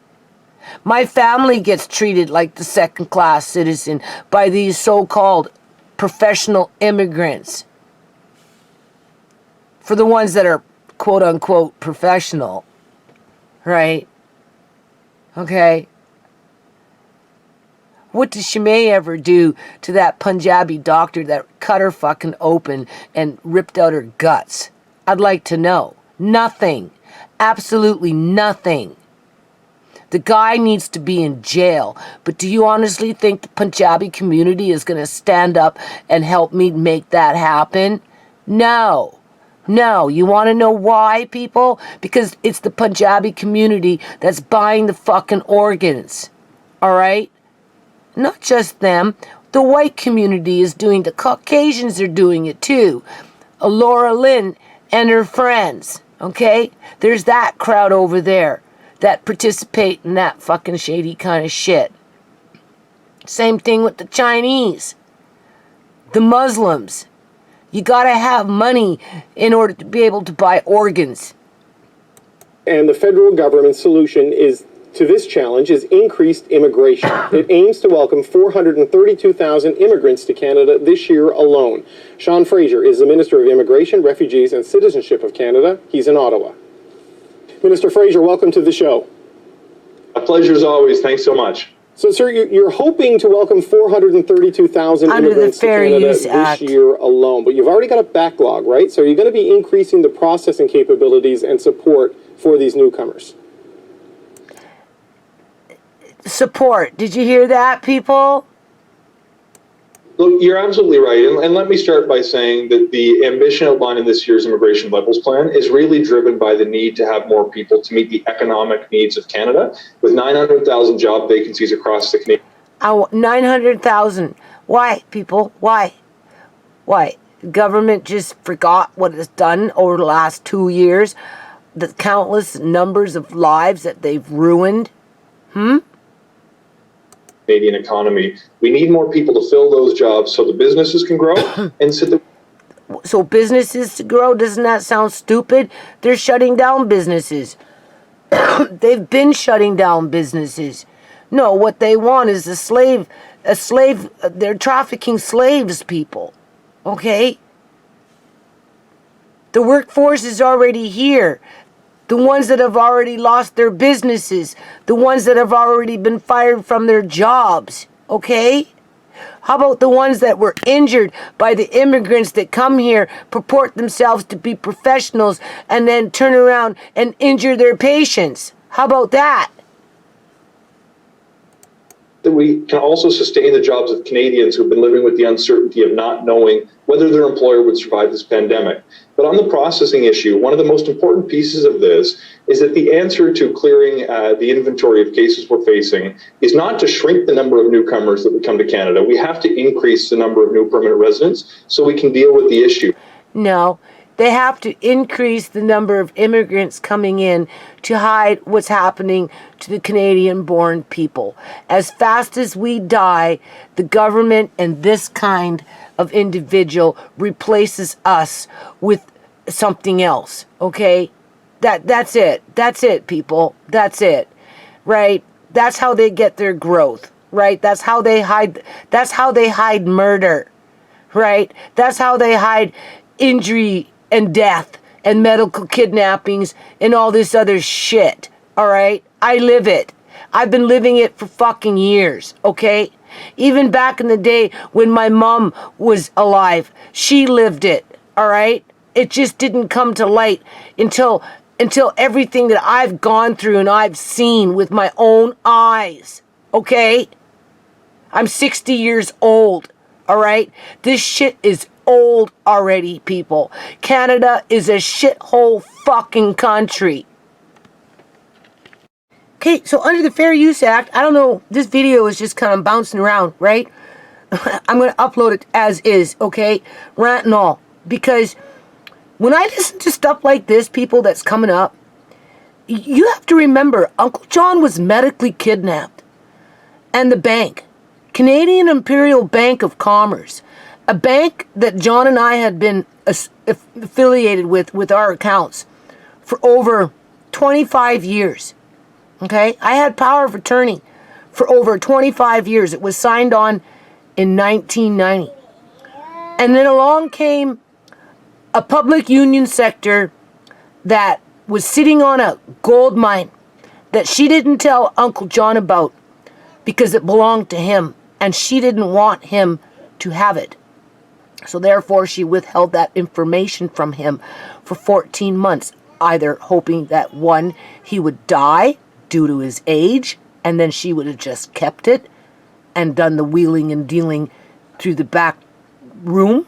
My family gets treated like the second-class citizen by these so-called professional immigrants. For the ones that are quote-unquote professional, right? Okay? What did Shimei ever do to that Punjabi doctor that cut her fucking open and ripped out her guts? I'd like to know. Nothing. Absolutely nothing. The guy needs to be in jail. But do you honestly think the Punjabi community is going to stand up and help me make that happen? No. No, you want to know why, people? Because it's the Punjabi community that's buying the fucking organs. All right? Not just them. The white community is doing, the Caucasians are doing it too. Laura Lynn and her friends, okay? There's that crowd over there. that participate in that fucking shady kind of shit. Same thing with the Chinese, the Muslims. You gotta have money in order to be able to buy organs. And the federal government's solution to this challenge is increased immigration. It aims to welcome 432,000 immigrants to Canada this year alone. Sean Fraser is the Minister of Immigration, Refugees and Citizenship of Canada. He's in Ottawa. Minister Fraser, welcome to the show. A pleasure as always. Thanks so much. So, sir, you're hoping to welcome 432,000 immigrants to Canada this year alone, but you've already got a backlog, right? So you're going to be increasing the processing capabilities and support for these newcomers. Support. Did you hear that, people? Look, you're absolutely right. And let me start by saying that the ambition outlined in this year's Immigration Levels Plan is really driven by the need to have more people to meet the economic needs of Canada, with 900,000 job vacancies across the Canadian. 900,000. Why, people? Why? Why? The government just forgot what it's done over the last 2 years? The countless numbers of lives that they've ruined? Canadian economy. We need more people to fill those jobs so the businesses can grow and so businesses to grow? Doesn't that sound stupid? They're shutting down businesses. They've been shutting down businesses. No, what they want is a slave, they're trafficking slaves, people. Okay? The workforce is already here. The ones that have already lost their businesses, the ones that have already been fired from their jobs, okay? How about the ones that were injured by the immigrants that come here, purport themselves to be professionals, and then turn around and injure their patients? How about that? that we can also sustain the jobs of Canadians who've been living with the uncertainty of not knowing whether their employer would survive this pandemic. But on the processing issue, one of the most important pieces of this is that the answer to clearing the inventory of cases we're facing is not to shrink the number of newcomers that would come to Canada. We have to increase the number of new permanent residents so we can deal with the issue. No, they have to increase the number of immigrants coming in to hide what's happening to the Canadian-born people. As fast as we die, the government and this kind of individual replaces us with something else, okay? That's it. That's it, people. That's it, right? That's how they get their growth, right? That's how they hide murder, right? That's how they hide injury and death and medical kidnappings and all this other shit, all right? I live it. I've been living it for fucking years, okay? Even back in the day when my mom was alive, she lived it, all right? It just didn't come to light until everything that I've gone through and I've seen with my own eyes, okay? I'm 60 years old, all right? This shit is old already, people. Canada is a shithole fucking country. Okay, so under the Fair Use Act, I don't know, this video is just kind of bouncing around, right? I'm going to upload it as is, okay? Rant and all. Because when I listen to stuff like this, people, that's coming up, you have to remember, Uncle John was medically kidnapped. And the bank, Canadian Imperial Bank of Commerce, a bank that John and I had been affiliated with our accounts for over 25 years. Okay? I had power of attorney for over 25 years. It was signed on in 1990. And then along came a public union sector that was sitting on a gold mine that she didn't tell Uncle John about because it belonged to him and she didn't want him to have it. So therefore, she withheld that information from him for 14 months, either hoping that, one, he would die due to his age, and then she would have just kept it and done the wheeling and dealing through the back room,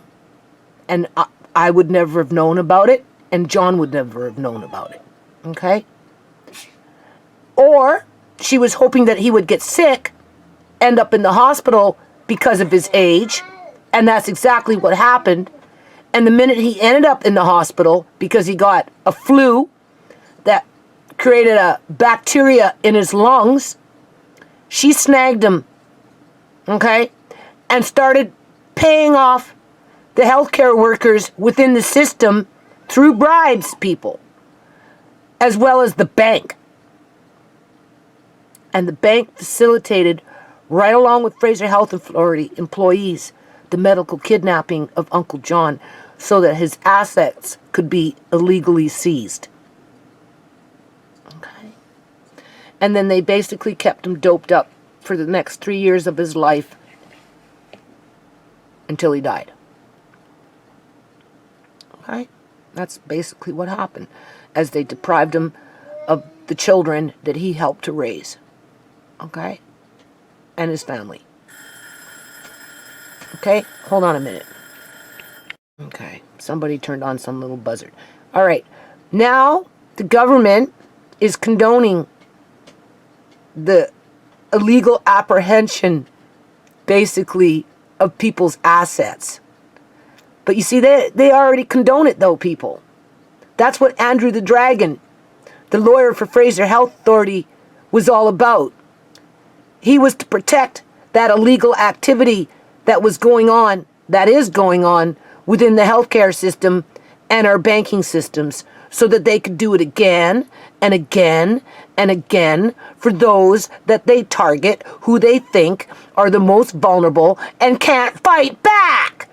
and I would never have known about it, and John would never have known about it, okay? Or she was hoping that he would get sick, end up in the hospital because of his age, and that's exactly what happened. And the minute he ended up in the hospital because he got a flu that created a bacteria in his lungs. She snagged him, okay, and started paying off the healthcare workers within the system through bribes, people, as well as the bank. And the bank facilitated, right along with Fraser Health Authority employees, the medical kidnapping of Uncle John so that his assets could be illegally seized. Okay. And then they basically kept him doped up for the next 3 years of his life until he died. Okay? That's basically what happened as they deprived him of the children that he helped to raise. Okay? And his family. Okay? Hold on a minute. Okay. Somebody turned on some little buzzard. All right. Now, the government is condoning the illegal apprehension, basically, of people's assets. But you see, they already condone it, though, people. That's what Andrew the Dragon, the lawyer for Fraser Health Authority, was all about. He was to protect that illegal activity that was going on, that is going on, within the healthcare system and our banking systems, so that they could do it again and again and again for those that they target, who they think are the most vulnerable and can't fight back.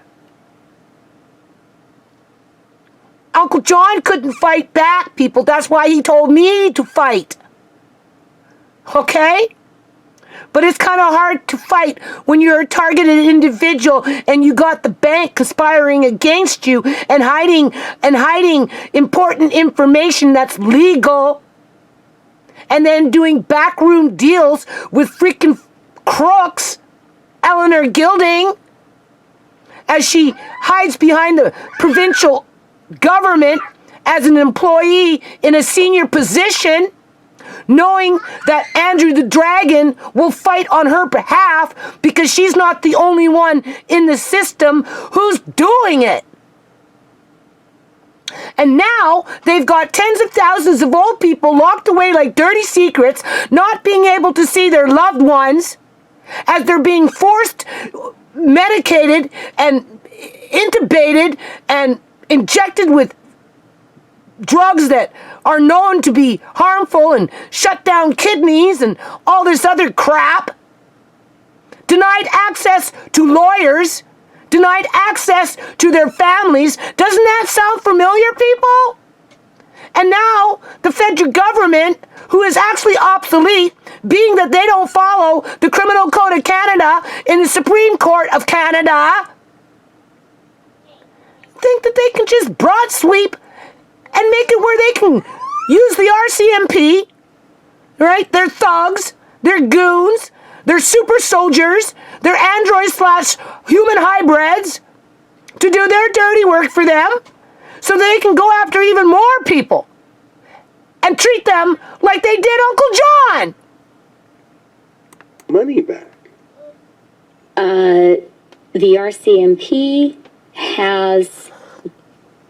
Uncle John couldn't fight back, people. That's why he told me to fight. Okay? But it's kind of hard to fight when you're a targeted individual and you got the bank conspiring against you and hiding important information that's legal, and then doing backroom deals with freaking crooks, Eleanor Gilding, as she hides behind the provincial government as an employee in a senior position, knowing that Andrew the Dragon will fight on her behalf because she's not the only one in the system who's doing it. And now they've got tens of thousands of old people locked away like dirty secrets, not being able to see their loved ones as they're being forced, medicated, and intubated and injected with drugs that are known to be harmful and shut down kidneys and all this other crap. Denied access to lawyers, denied access to their families. Doesn't that sound familiar, people? And now the federal government, who is actually obsolete, being that they don't follow the Criminal Code of Canada in the Supreme Court of Canada, think that they can just broad sweep and make it where they can use the RCMP, right? They're thugs, they're goons, they're super soldiers, they're androids / human hybrids to do their dirty work for them so they can go after even more people and treat them like they did Uncle John. Money back. The RCMP has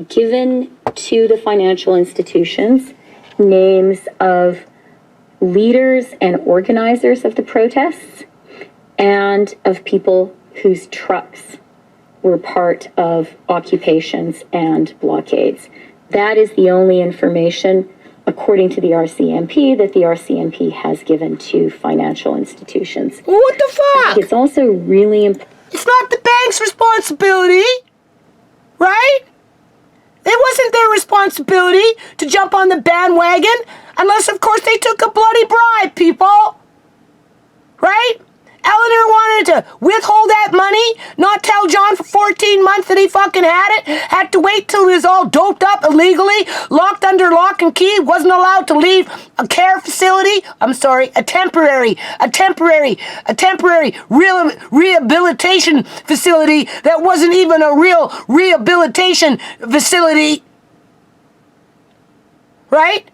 given to the financial institutions names of leaders and organizers of the protests and of people whose trucks were part of occupations and blockades. That is the only information, according to the RCMP, that the RCMP has given to financial institutions. What the fuck? It's also really important. It's not the bank's responsibility, right? It wasn't their responsibility to jump on the bandwagon, unless, of course, they took a bloody bribe, people. Right? Eleanor wanted to withhold that money, not tell John for 14 months that he fucking had to wait till he was all doped up illegally, locked under lock and key, wasn't allowed to leave a care facility. I'm sorry, a temporary rehabilitation facility that wasn't even a real rehabilitation facility. Right?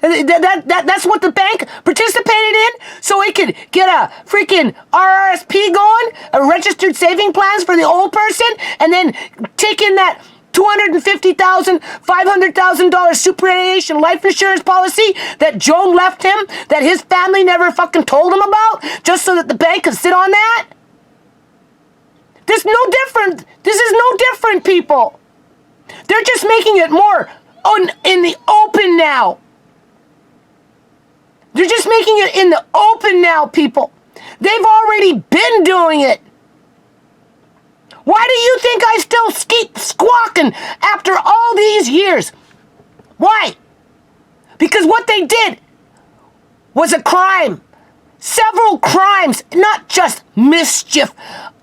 That's what the bank participated in, so it could get a freaking RRSP going, a registered saving plans for the old person, and then take in that $2 $250,000, $500,000 superannuation life insurance policy that Joan left him, that his family never fucking told him about, just so that the bank could sit on that? This is no different, people. They're just making it more in the open now. They're just making it in the open now, people. They've already been doing it. Why do you think I still keep squawking after all these years? Why? Because what they did was a crime. Several crimes, not just mischief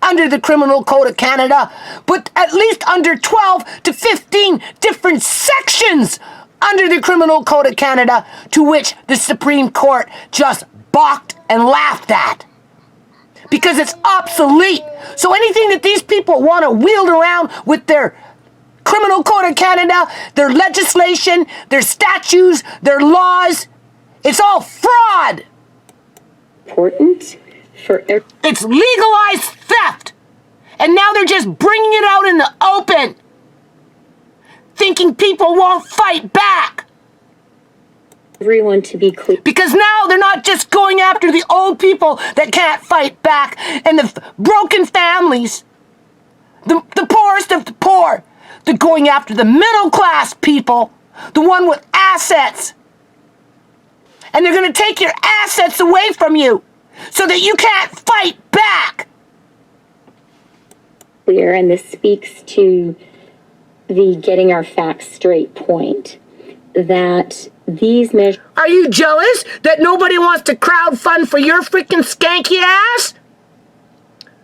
under the Criminal Code of Canada, but at least under 12 to 15 different sections under the Criminal Code of Canada, to which the Supreme Court just balked and laughed at. Because it's obsolete. So anything that these people want to wield around with their Criminal Code of Canada, their legislation, their statutes, their laws, it's all fraud. Important for it's legalized theft. And now they're just bringing it out in the open, thinking people won't fight back. everyone to be clear. Because now they're not just going after the old people that can't fight back and the broken families, the poorest of the poor. They're going after the middle class people, the one with assets. And they're going to take your assets away from you so that you can't fight back. Clear, and this speaks to the getting our facts straight point, that these measures... Are you jealous that nobody wants to crowdfund for your freaking skanky ass?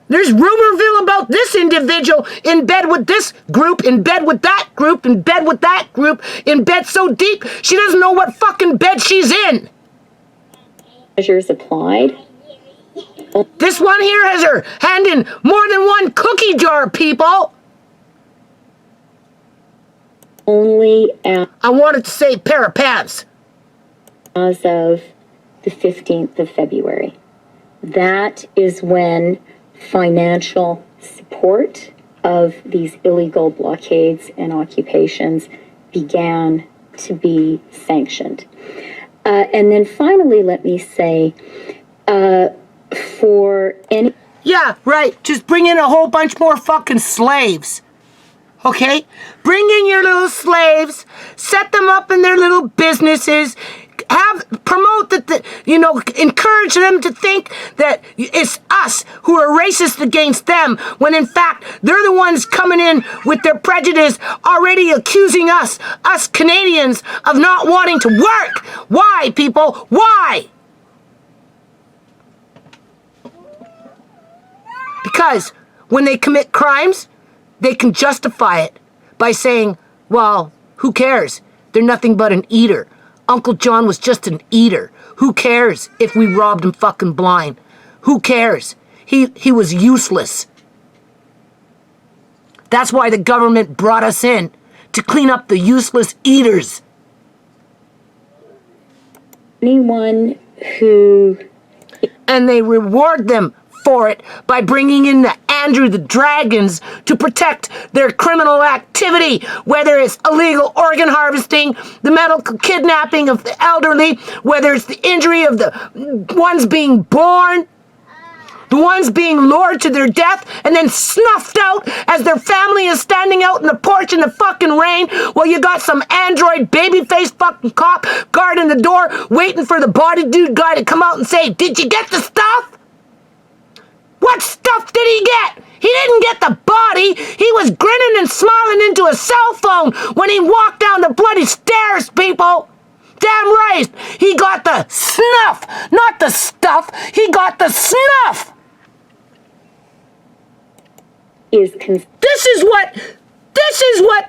There's rumorville about this individual in bed with this group, in bed with that group, in bed with that group, in bed so deep she doesn't know what fucking bed she's in. Measures applied. This one here has her hand in more than one cookie jar, people. Only I wanted to say pair of pants. As of the 15th of February. That is when financial support of these illegal blockades and occupations began to be sanctioned. And then finally, let me say, for any... Yeah, right. Just bring in a whole bunch more fucking slaves. Okay? Bring in your little slaves, set them up in their little businesses, promote encourage them to think that it's us who are racist against them, when in fact they're the ones coming in with their prejudice, already accusing us Canadians of not wanting to work. Why, people? Why? Because when they commit crimes, they can justify it by saying, well, who cares? They're nothing but an eater. Uncle John was just an eater. Who cares if we robbed him fucking blind? Who cares? He was useless. That's why the government brought us in, to clean up the useless eaters. Anyone who... And they reward them for it by bringing in the Andrew the Dragons to protect their criminal activity, whether it's illegal organ harvesting, the medical kidnapping of the elderly, whether it's the injury of the ones being born, the ones being lured to their death and then snuffed out as their family is standing out in the porch in the fucking rain while you got some android baby-faced fucking cop guarding the door waiting for the body dude guy to come out and say, "Did you get the stuff?" What stuff did he get? He didn't get the body. He was grinning and smiling into a cell phone when he walked down the bloody stairs, people. Damn right. He got the snuff, not the stuff. He got the snuff. This is what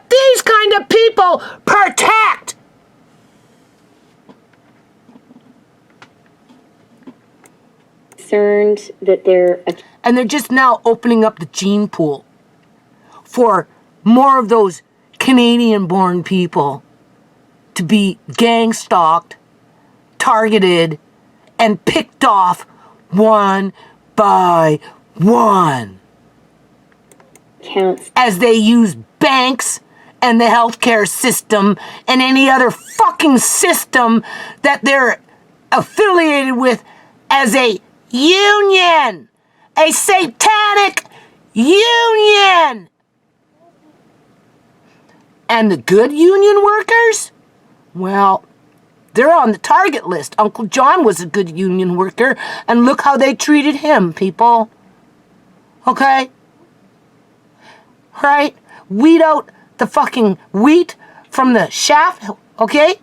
these kind of people protect. Concerned that and they're just now opening up the gene pool for more of those Canadian-born people to be gang-stalked, targeted, and picked off one by one. Counts. As they use banks and the healthcare system and any other fucking system that they're affiliated with as a union, a satanic union. And the good union workers? Well, they're on the target list. Uncle John was a good union worker, and look how they treated him, people. Okay? Right? Weed out the fucking wheat from the shaft, okay?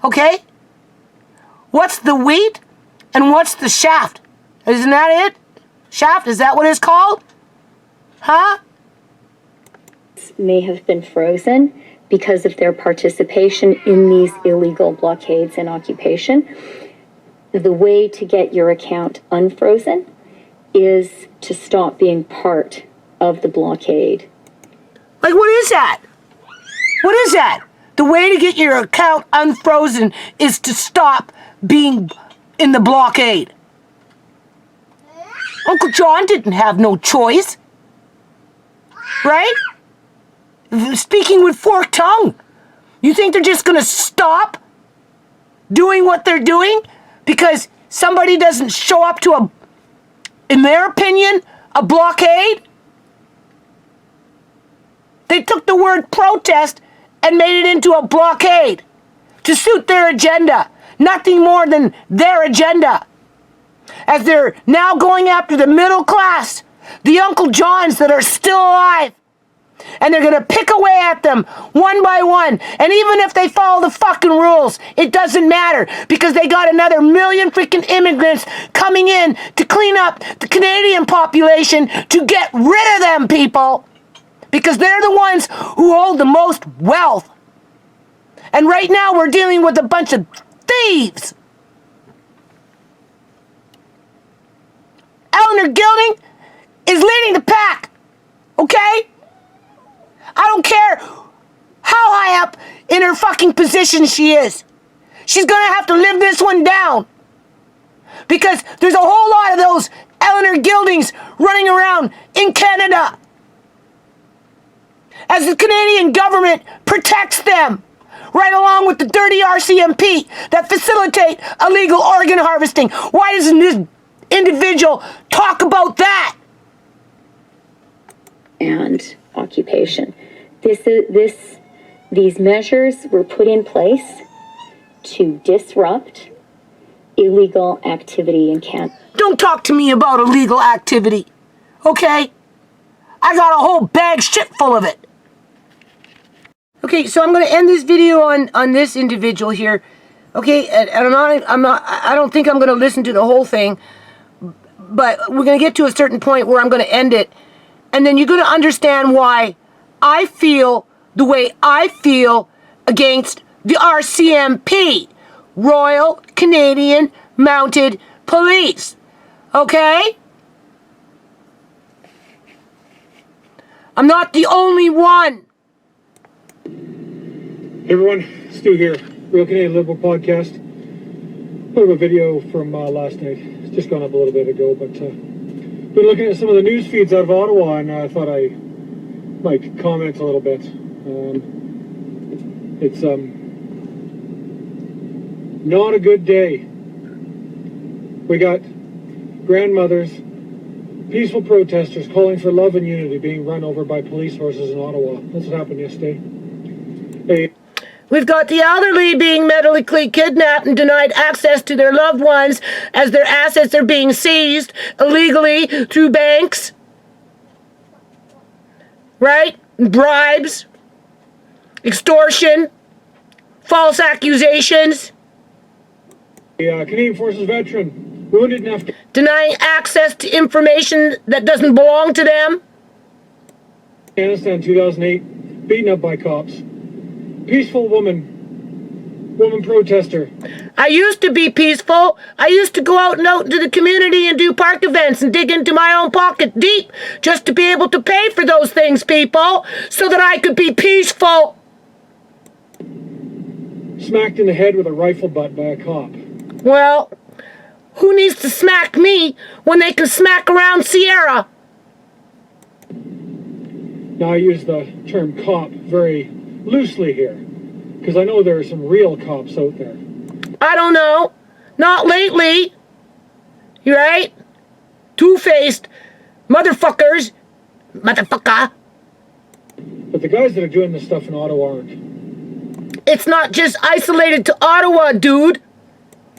Okay? What's the wheat and what's the shaft? Isn't that it? Shaft, is that what it's called? Huh? May have been frozen because of their participation in these illegal blockades and occupation. The way to get your account unfrozen is to stop being part of the blockade. Like, what is that? What is that? The way to get your account unfrozen is to stop being in the blockade. Uncle John didn't have no choice. Right? Speaking with forked tongue. You think they're just going to stop doing what they're doing because somebody doesn't show up to a, in their opinion, a blockade? They took the word protest and made it into a blockade to suit their agenda. Nothing more than their agenda. As they're now going after the middle class, the Uncle Johns that are still alive. And they're going to pick away at them one by one. And even if they follow the fucking rules, it doesn't matter because they got another million freaking immigrants coming in to clean up the Canadian population to get rid of them, people. Because they're the ones who hold the most wealth. And right now we're dealing with a bunch of thieves. Eleanor Gilding is leading the pack. Okay? I don't care how high up in her fucking position she is. She's gonna have to live this one down. Because there's a whole lot of those Eleanor Gildings running around in Canada. As the Canadian government protects them. Right along with the dirty RCMP that facilitate illegal organ harvesting. Why doesn't this individual talk about that? And occupation. These measures were put in place to disrupt illegal activity in Canada. Don't talk to me about illegal activity, okay? I got a whole bag shit full of it. Okay, so I'm going to end this video on this individual here, okay? And I don't think I'm going to listen to the whole thing, but we're going to get to a certain point where I'm going to end it, and then you're going to understand why I feel the way I feel against the RCMP, Royal Canadian Mounted Police. Okay? I'm not the only one. Hey everyone, Stu here, Real Canadian Liberal Podcast. Bit of a video from last night. It's just gone up a little bit ago, but been looking at some of the news feeds out of Ottawa, and I thought I might comment a little bit. It's not a good day. We got grandmothers, peaceful protesters calling for love and unity being run over by police horses in Ottawa. That's what happened yesterday. We've got the elderly being medically kidnapped and denied access to their loved ones as their assets are being seized illegally through banks. Right? Bribes, extortion, false accusations. Canadian Forces veteran, wounded in Afghanistan. Denying access to information that doesn't belong to them. Afghanistan 2008, beaten up by cops. Peaceful woman protester. I used to be peaceful. I used to go out into the community and do park events and dig into my own pocket deep just to be able to pay for those things, people, so that I could be peaceful. Smacked in the head with a rifle butt by a cop. Well, who needs to smack me when they can smack around Sierra? Now I use the term cop very loosely here, because I know there are some real cops out there. I don't know. Not lately. You right? Two-faced motherfuckers. Motherfucker. But the guys that are doing this stuff in Ottawa aren't. It's not just isolated to Ottawa, dude.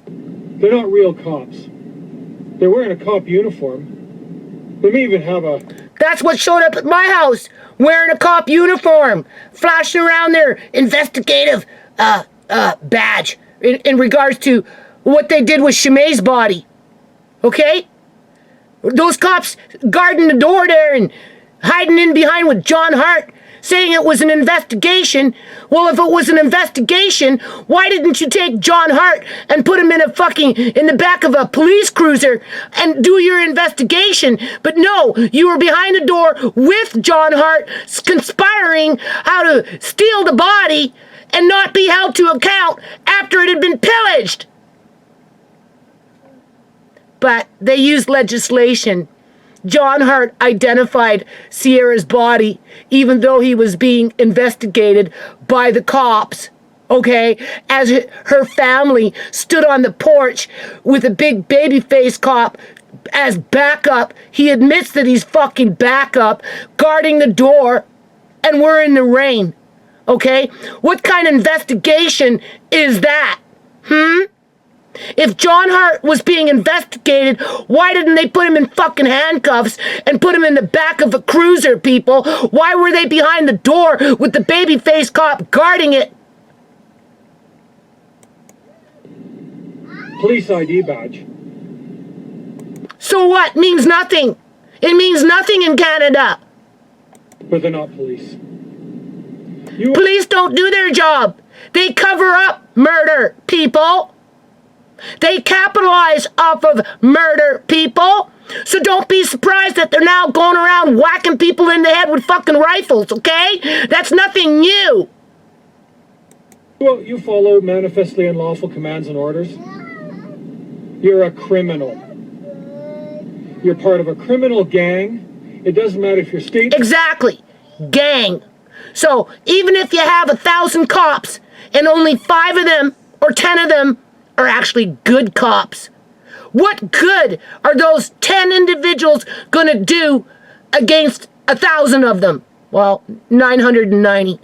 They're not real cops. They're wearing a cop uniform. They may even have a... That's what showed up at my house. Wearing a cop uniform. Flashing around their investigative badge. In regards to what they did with Chimay's body. Okay? Those cops guarding the door there and hiding in behind with John Hart, saying it was an investigation. Well, if it was an investigation, why didn't you take John Hart and put him in the back of a police cruiser and do your investigation? But no, you were behind the door with John Hart, conspiring how to steal the body and not be held to account after it had been pillaged. But they used legislation. John Hart identified Sierra's body, even though he was being investigated by the cops, okay? As her family stood on the porch with a big baby-faced cop as backup. He admits that he's fucking backup, guarding the door, and we're in the rain, okay? What kind of investigation is that? If John Hart was being investigated, why didn't they put him in fucking handcuffs and put him in the back of a cruiser, people? Why were they behind the door with the baby-faced cop guarding it? Police ID badge. So what? Means nothing. It means nothing in Canada. But they're not police. Police don't do their job. They cover up murder, people. They capitalize off of murder, people. So don't be surprised that they're now going around whacking people in the head with fucking rifles, okay? That's nothing new. Well, you follow manifestly unlawful commands and orders. You're a criminal. You're part of a criminal gang. It doesn't matter if you're state... Exactly. Gang. So even if you have 1,000 cops and only 5 of them or 10 of them are actually good cops, what good are those 10 individuals gonna do against 1,000 of them? Well, 990.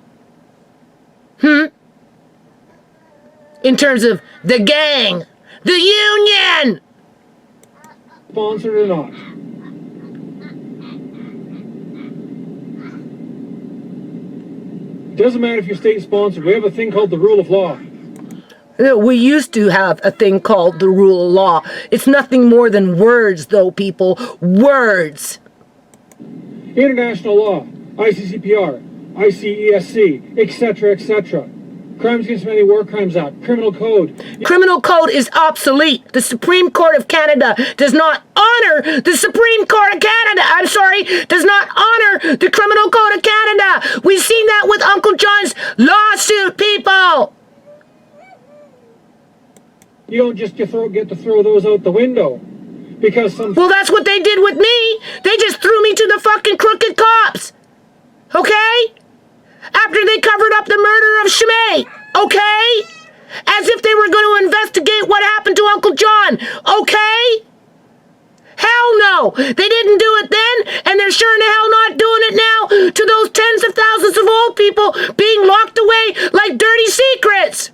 In terms of the gang, the union. Sponsored or not. It doesn't matter if you're state sponsored. We have a thing called the rule of law. We used to have a thing called the rule of law. It's nothing more than words, though, people. Words. International law, ICCPR, ICESC, etc., etc. Crimes Against Humanity, War Crimes Act, Criminal Code. Criminal Code is obsolete. The Supreme Court of Canada does not honor the Supreme Court of Canada. I'm sorry, does not honor the Criminal Code of Canada. We've seen that with Uncle John's lawsuit, people. You don't just get to throw those out the window. Because some... Well, that's what they did with me. They just threw me to the fucking crooked cops. Okay? After they covered up the murder of Chimay. Okay? As if they were going to investigate what happened to Uncle John. Okay? Hell no. They didn't do it then, and they're sure in the hell not doing it now to those tens of thousands of old people being locked away like dirty secrets.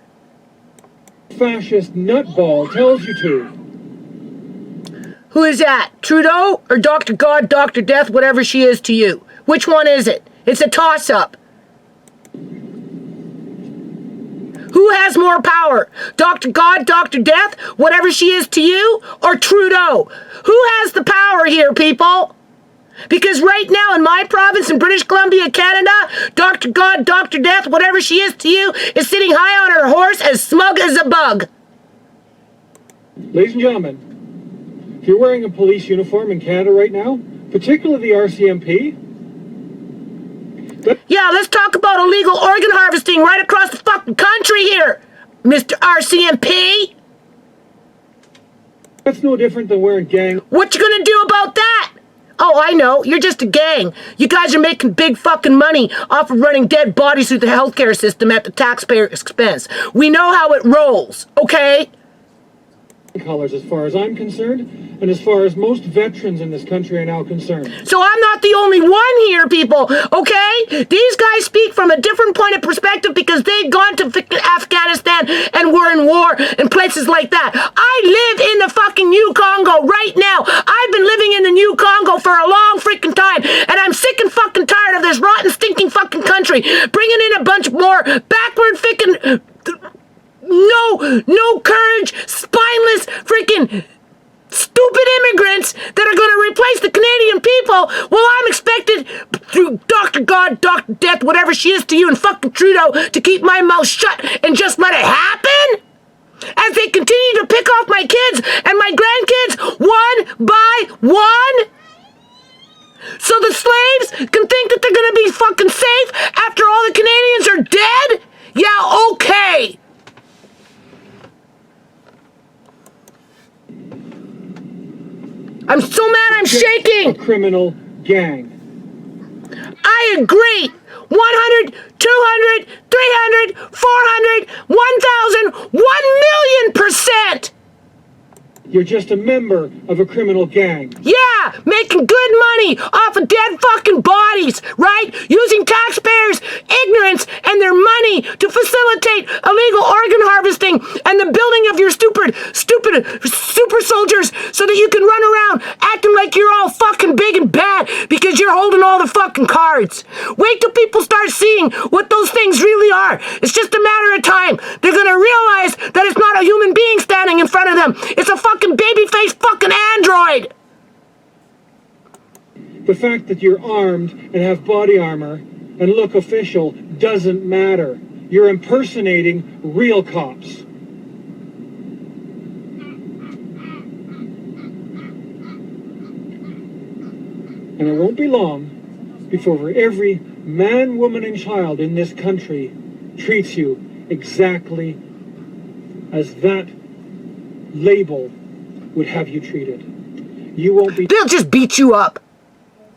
Fascist nutball tells you to. Who is that? Trudeau or Dr. God, Dr. Death, whatever she is to you? Which one is it? It's a toss-up. Who has more power? Dr. God, Dr. Death, whatever she is to you, or Trudeau? Who has the power here, people? Because right now in my province in British Columbia, Canada, Dr. God, Dr. Death, whatever she is to you, is sitting high on her horse as smug as a bug. Ladies and gentlemen, if you're wearing a police uniform in Canada right now, particularly the RCMP... Yeah, let's talk about illegal organ harvesting right across the fucking country here, Mr. RCMP. That's no different than wearing gang... What you gonna do about that? Oh, I know. You're just a gang. You guys are making big fucking money off of running dead bodies through the healthcare system at the taxpayer expense. We know how it rolls, okay? Colors, as far as I'm concerned, and as far as most veterans in this country are now concerned. So I'm not the only one here, people, okay? These guys speak from a different point of perspective because they've gone to Afghanistan and were in war and places like that. I live in the fucking New Congo right now. I've been living in the New Congo for a long freaking time, and I'm sick and fucking tired of this rotten, stinking fucking country bringing in a bunch more backward freaking... No courage, spineless, freaking stupid immigrants that are going to replace the Canadian people. Well, I'm expected through Dr. God, Dr. Death, whatever she is to you, and fucking Trudeau to keep my mouth shut and just let it happen? As they continue to pick off my kids and my grandkids one by one? So the slaves can think that they're going to be fucking safe after all the Canadians are dead? Yeah, okay. I'm so mad I'm shaking! A criminal gang. I agree! 100, 200, 300, 400, 1,000, 1,000,000%! You're just a member of a criminal gang. Yeah, making good money off of dead fucking bodies, right? Using taxpayers' ignorance and their money to facilitate illegal organ harvesting and the building of your stupid super soldiers so that you can run around acting like you're all fucking big and bad because you're holding all the fucking cards. Wait till people start seeing what those things really are. It's just a matter of time. They're gonna realize that it's not a human being standing in front of them. It's a fucking baby-faced fucking android. The fact that you're armed and have body armor and look official doesn't matter. You're impersonating real cops. And it won't be long before every man, woman, and child in this country treats you exactly as that label would have you treated. You won't be... They'll just beat you up.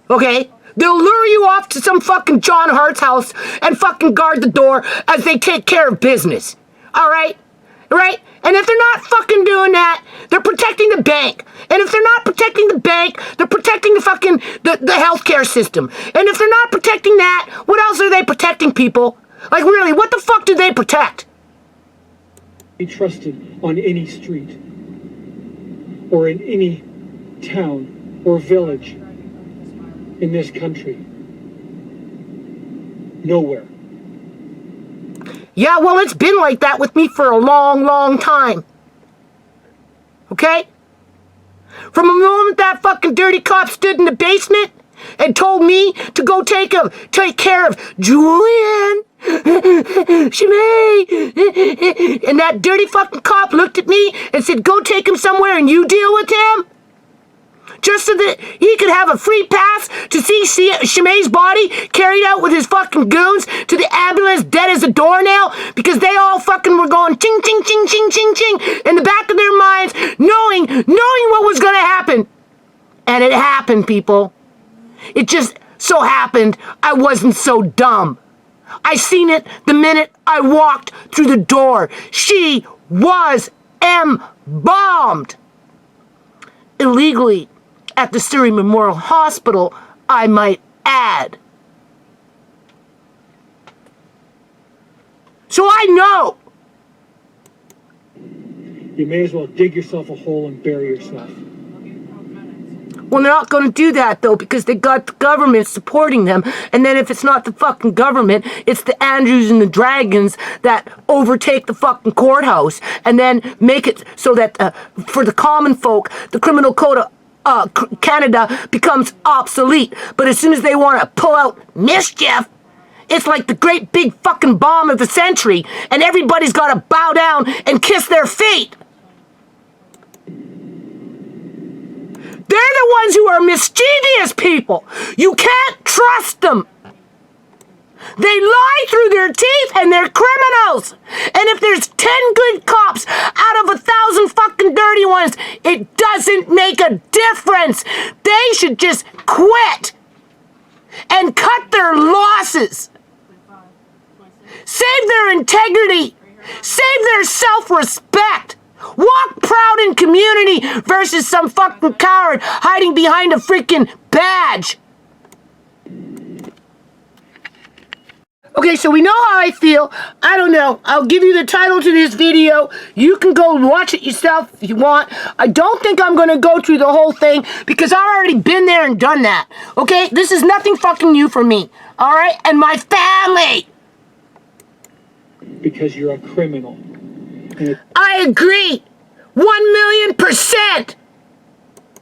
Okay? They'll lure you off to some fucking John Hart's house and fucking guard the door as they take care of business. Alright? Right? And if they're not fucking doing that, they're protecting the bank. And if they're not protecting the bank, they're protecting the fucking the healthcare system. And if they're not protecting that, what else are they protecting, people? Like really, what the fuck do they protect? Be trusted on any street or in any town or village in this country. Nowhere. Yeah, well, it's been like that with me for a long, long time. Okay? From the moment that fucking dirty cop stood in the basement and told me to go take care of Julianne, Shimei, and that dirty fucking cop looked at me and said, go take him somewhere and you deal with him. Just so that he could have a free pass to see Shimei's body carried out with his fucking goons to the ambulance dead as a doornail because they all fucking were going ching, ching, ching, ching, ching, ching in the back of their minds, knowing what was going to happen. And it happened, people. It just so happened I wasn't so dumb. I seen it the minute I walked through the door. She was embalmed. Illegally. At the Surrey Memorial Hospital, I might add. So I know. You may as well dig yourself a hole and bury yourself. Well, they're not going to do that, though, because they got the government supporting them. And then if it's not the fucking government, it's the Andrews and the Dragons that overtake the fucking courthouse and then make it so that for the common folk, the criminal code of Canada becomes obsolete. But as soon as they want to pull out mischief, it's like the great big fucking bomb of the century, and everybody's got to bow down and kiss their feet. They're the ones who are mischievous people. You can't trust them. They lie through their teeth and they're criminals. And if there's 10 good cops out of 1,000 fucking dirty ones, it doesn't make a difference. They should just quit and cut their losses. Save their integrity. Save their self-respect. Walk proud in community versus some fucking coward hiding behind a freaking badge. Okay, so we know how I feel. I don't know. I'll give you the title to this video. You can go watch it yourself if you want. I don't think I'm going to go through the whole thing because I've already been there and done that. Okay? This is nothing fucking new for me. All right? And my family. Because you're a criminal. I agree. 1,000,000%.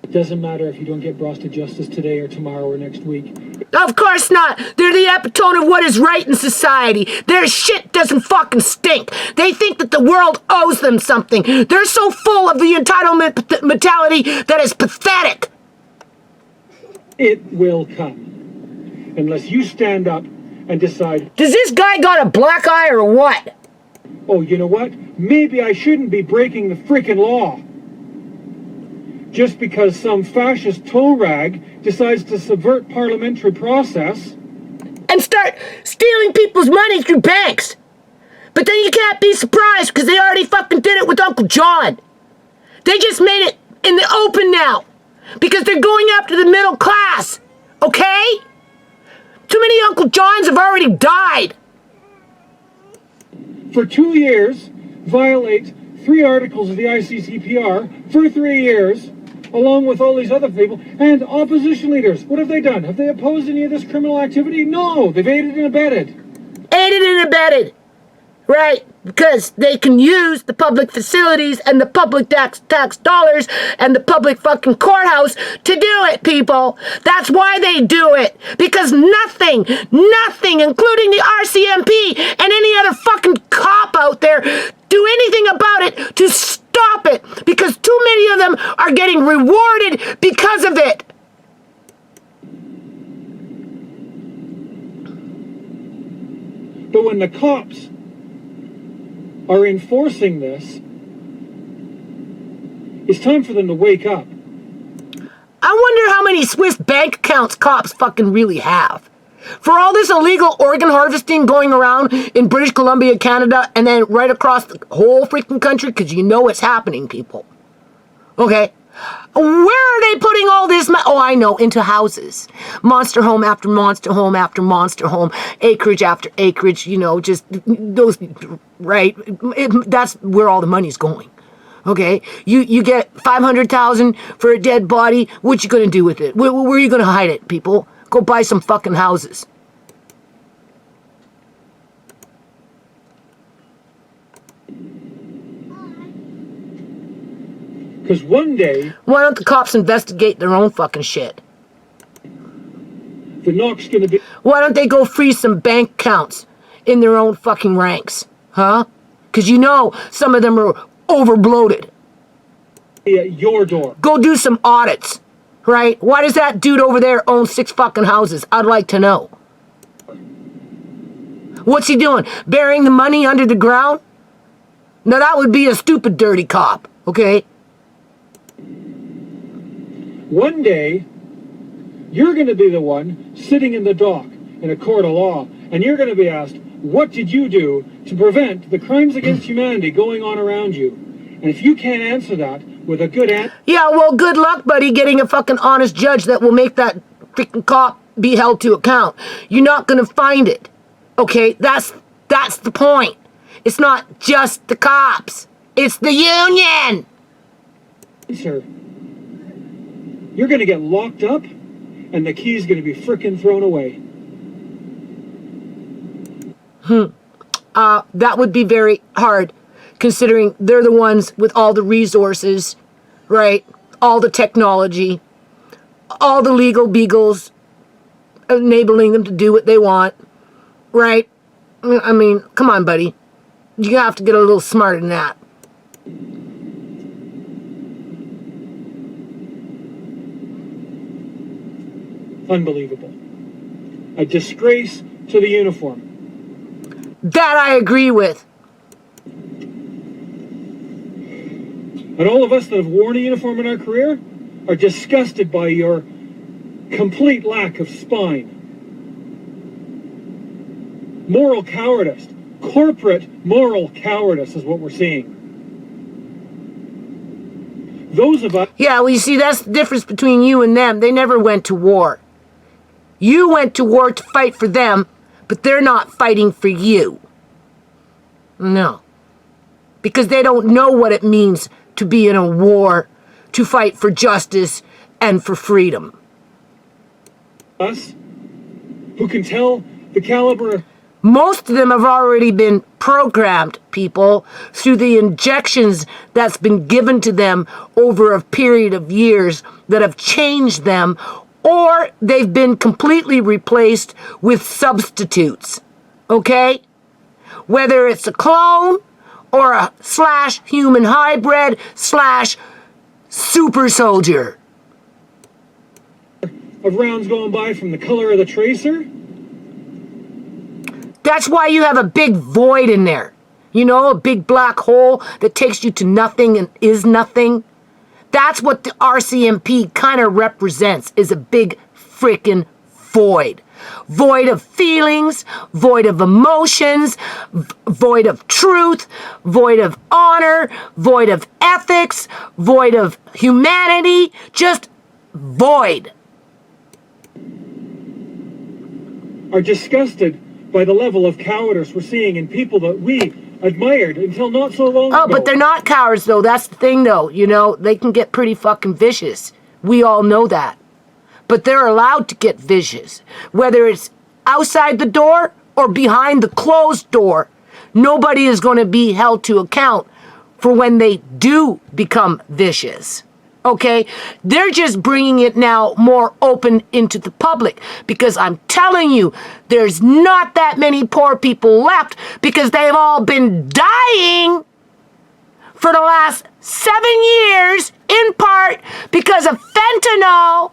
It doesn't matter if you don't get brought to justice today or tomorrow or next week. Of course not. They're the epitome of what is right in society. Their shit doesn't fucking stink. They think that the world owes them something. They're so full of the entitlement mentality that is pathetic. It will come. Unless you stand up and decide, does this guy got a black eye or what? Oh, you know what? Maybe I shouldn't be breaking the freaking law. Just because some fascist toe rag decides to subvert parliamentary process and start stealing people's money through banks. But then you can't be surprised because they already fucking did it with Uncle John. They just made it in the open now because they're going after the middle class. Okay? Too many Uncle Johns have already died. For 2 years, violate 3 articles of the ICCPR for 3 years, along with all these other people, and opposition leaders. What have they done? Have they opposed any of this criminal activity? No, they've aided and abetted. Aided and abetted. Right, because they can use the public facilities and the public tax dollars and the public fucking courthouse to do it, people. That's why they do it. Because nothing, including the RCMP and any other fucking cop out there, do anything about it to stop it. Because too many of them are getting rewarded because of it. But when the cops are enforcing this, it's time for them to wake up. I wonder how many Swiss bank accounts cops fucking really have. For all this illegal organ harvesting going around in British Columbia, Canada, and then right across the whole freaking country, because you know it's happening, people. Okay? Where are they putting all this money? Oh, I know, into houses. Monster home after monster home after monster home. Acreage after acreage, you know, just those, right? That's where all the money's going. Okay? You get $500,000 for a dead body. What you gonna do with it? Where are you gonna hide it, people? Go buy some fucking houses. Because one day... Why don't the cops investigate their own fucking shit? The knock's gonna be... Why don't they go freeze some bank accounts in their own fucking ranks? Huh? Because you know some of them are overbloated. At your door. Go do some audits, right? Why does that dude over there own 6 fucking houses? I'd like to know. What's he doing? Burying the money under the ground? Now that would be a stupid, dirty cop, okay? One day, you're going to be the one sitting in the dock in a court of law, and you're going to be asked, what did you do to prevent the crimes against humanity going on around you? And if you can't answer that with a good answer... Yeah, well, good luck, buddy, getting a fucking honest judge that will make that freaking cop be held to account. You're not going to find it, okay? That's the point. It's not just the cops. It's the union. Sir, you're going to get locked up, and the key's going to be frickin' thrown away. That would be very hard, considering they're the ones with all the resources, right? All the technology, all the legal beagles, enabling them to do what they want, right? I mean, come on, buddy. You have to get a little smarter than that. Unbelievable. A disgrace to the uniform. That I agree with. And all of us that have worn a uniform in our career are disgusted by your complete lack of spine. Moral cowardice. Corporate moral cowardice is what we're seeing. Those of us... Yeah, well, you see, that's the difference between you and them. They never went to war. You went to war to fight for them, but they're not fighting for you. No. Because they don't know what it means to be in a war, to fight for justice and for freedom. Us, who can tell the caliber... Most of them have already been programmed, people, through the injections that's been given to them over a period of years that have changed them, or they've been completely replaced with substitutes, okay? Whether it's a clone or a / human hybrid / super soldier. Of rounds going by from the color of the tracer. That's why you have a big void in there. You know, a big black hole that takes you to nothing and is nothing. That's what the RCMP kind of represents, is a big freaking void. Void of feelings, void of emotions, void of truth, void of honor, void of ethics, void of humanity, just void. Are disgusted by the level of cowardice we're seeing in people that we admired until not so long ago. Oh, but they're not cowards, though. That's the thing, though. You know, they can get pretty fucking vicious. We all know that. But they're allowed to get vicious. Whether it's outside the door or behind the closed door, nobody is going to be held to account for when they do become vicious. Okay? They're just bringing it now more open into the public, because I'm telling you, there's not that many poor people left, because they've all been dying for the last 7 years, in part because of fentanyl.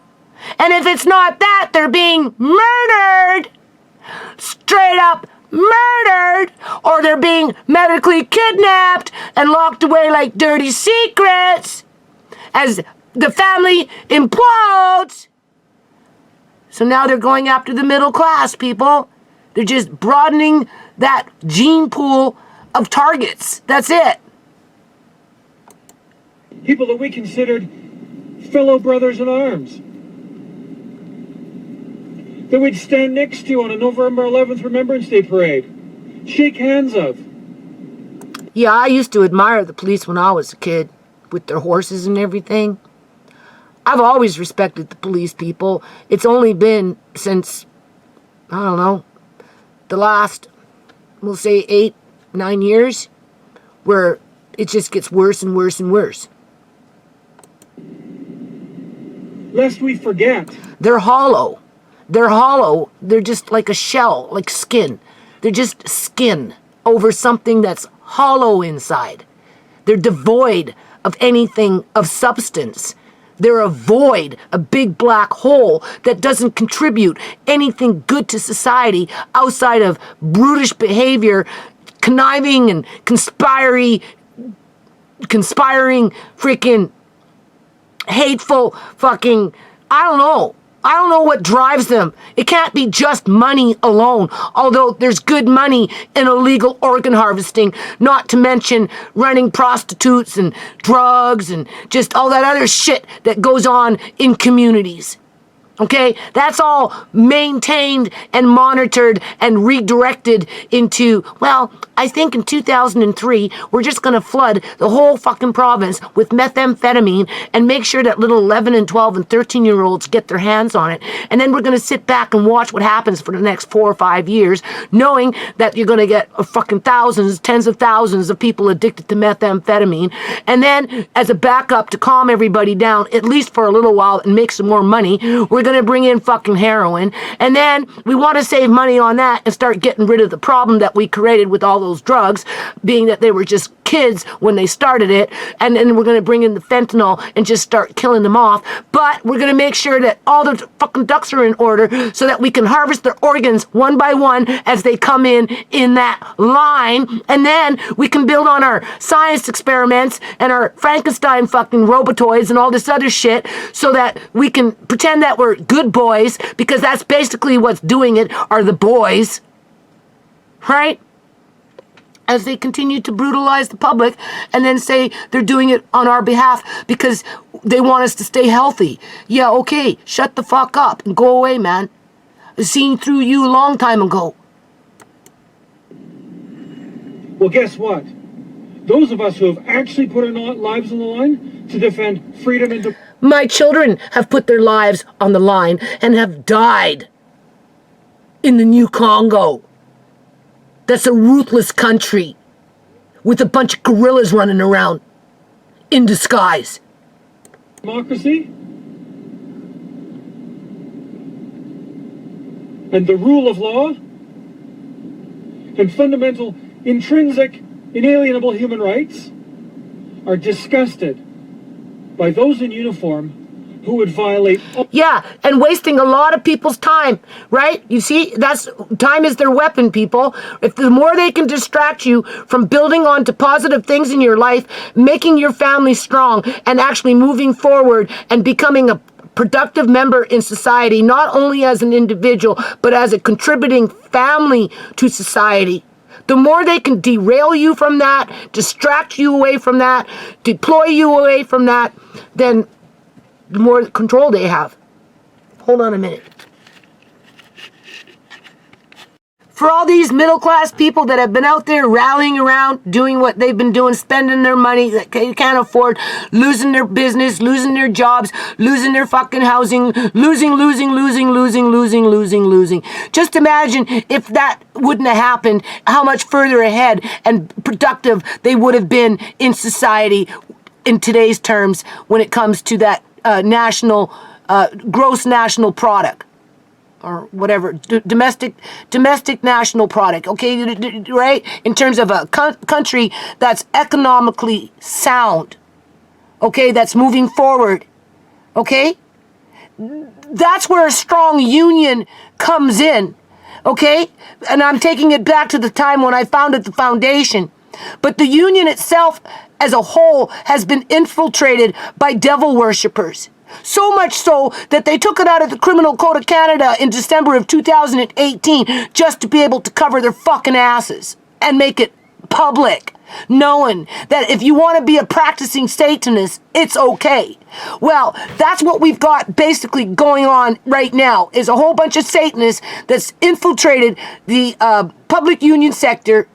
And if it's not that, they're being murdered, straight up murdered, or they're being medically kidnapped and locked away like dirty secrets as the family implodes. So now they're going after the middle class, people. They're just broadening that gene pool of targets. That's it. People that we considered fellow brothers in arms, that we'd stand next to on a November 11th Remembrance Day parade, shake hands of. Yeah, I used to admire the police when I was a kid, with their horses and everything. I've always respected the police, people. It's only been since, I don't know, the last, we'll say 8-9 years, where it just gets worse and worse and worse. Lest we forget. They're hollow. They're hollow. They're just like a shell, like skin. They're just skin over something that's hollow inside. They're devoid of anything of substance. They're a void, a big black hole that doesn't contribute anything good to society outside of brutish behavior, conniving and conspiring freaking hateful fucking, I don't know what drives them. It can't be just money alone, although there's good money in illegal organ harvesting, not to mention running prostitutes and drugs and just all that other shit that goes on in communities. Okay, that's all maintained and monitored and redirected into, well, I think in 2003, we're just going to flood the whole fucking province with methamphetamine and make sure that little 11 and 12 and 13-year-olds get their hands on it. And then we're going to sit back and watch what happens for the next 4 or 5 years, knowing that you're going to get fucking thousands, tens of thousands of people addicted to methamphetamine. And then as a backup to calm everybody down, at least for a little while, and make some more money, we're going to bring in fucking heroin. And then we want to save money on that and start getting rid of the problem that we created with all those drugs, being that they were just kids when they started it. And then we're going to bring in the fentanyl and just start killing them off. But we're going to make sure that all the fucking ducks are in order so that we can harvest their organs one by one as they come in that line. And then we can build on our science experiments and our Frankenstein fucking robotoids and all this other shit so that we can pretend that we're good boys, because that's basically what's doing it, are the boys. Right? As they continue to brutalize the public and then say they're doing it on our behalf because they want us to stay healthy. Yeah, okay, shut the fuck up and go away, man. I've seen through you a long time ago. Well, guess what? Those of us who have actually put our lives on the line to defend freedom and my children have put their lives on the line and have died in the new Congo. That's a ruthless country with a bunch of guerrillas running around in disguise. democracy and the rule of law and fundamental, intrinsic, inalienable human rights are disgusted by those in uniform who would violate... Yeah, and wasting a lot of people's time, right? You see, time is their weapon, people. If the more they can distract you from building on to positive things in your life, making your family strong, and actually moving forward and becoming a productive member in society, not only as an individual, but as a contributing family to society. The more they can derail you from that, distract you away from that, deploy you away from that, then the more control they have. Hold on a minute. For all these middle-class people that have been out there rallying around, doing what they've been doing, spending their money that they can't afford, losing their business, losing their jobs, losing their fucking housing, losing. Just imagine if that wouldn't have happened, how much further ahead and productive they would have been in society in today's terms when it comes to that gross national product. Or whatever, domestic national product, okay, right? In terms of a country that's economically sound, okay, that's moving forward, okay? That's where a strong union comes in, okay? And I'm taking it back to the time when I founded the foundation. But the union itself as a whole has been infiltrated by devil worshippers. So much so that they took it out of the Criminal Code of Canada in December of 2018 just to be able to cover their fucking asses and make it public, knowing that if you want to be a practicing Satanist, it's okay. Well, that's what we've got basically going on right now, is a whole bunch of Satanists that's infiltrated the public union sector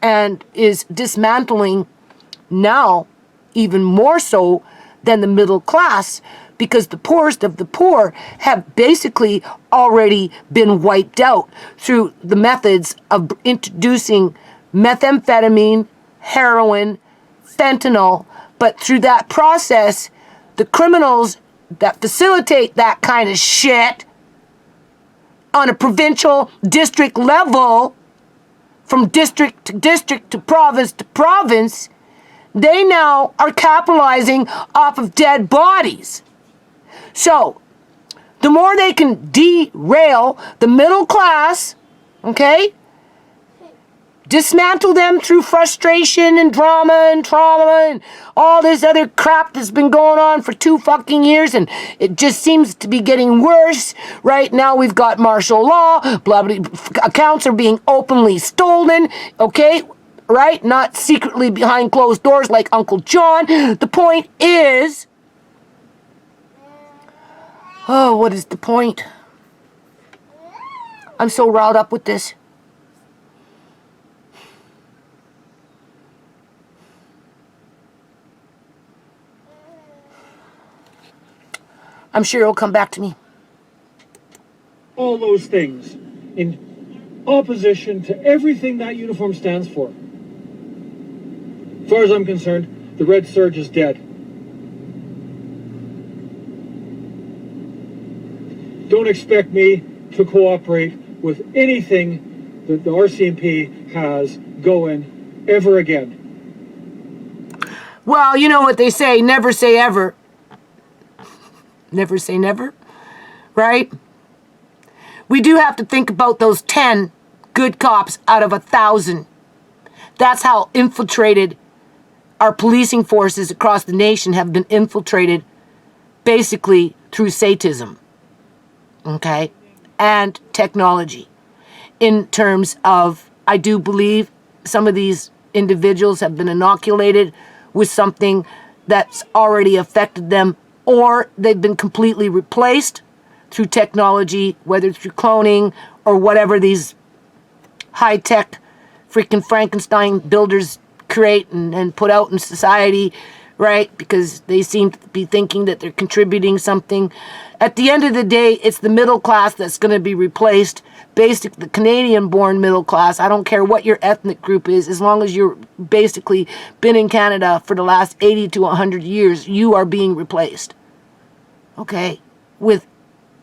and is dismantling now even more so than the middle class, because the poorest of the poor have basically already been wiped out through the methods of introducing methamphetamine, heroin, fentanyl. But through that process, the criminals that facilitate that kind of shit on a provincial district level, from district to province, they now are capitalizing off of dead bodies. So, the more they can derail the middle class, okay, dismantle them through frustration and drama and trauma and all this other crap that's been going on for 2 fucking years, and it just seems to be getting worse. Right now we've got martial law, blah, blah, accounts are being openly stolen, okay? Right? Not secretly behind closed doors like Uncle John. The point is... Oh, what is the point? I'm so riled up with this. I'm sure it'll come back to me. all those things in opposition to everything that uniform stands for. As far as I'm concerned, the Red Surge is dead. don't expect me to cooperate with anything that the RCMP has going ever again. Well, you know what they say, never say ever. Never say never, right? We do have to think about those 10 good cops out of 1,000. That's how infiltrated our policing forces across the nation have been infiltrated basically through Satanism, okay, and technology. In terms of, I do believe some of these individuals have been inoculated with something that's already affected them, or they've been completely replaced through technology, whether through cloning or whatever these high-tech freaking Frankenstein builders create and put out in society, right? Because they seem to be thinking that they're contributing something. At the end of the day, it's the middle class that's going to be replaced. Basically, the Canadian-born middle class. I don't care what your ethnic group is, as long as you're basically been in Canada for the last 80 to 100 years, you are being replaced. Okay? With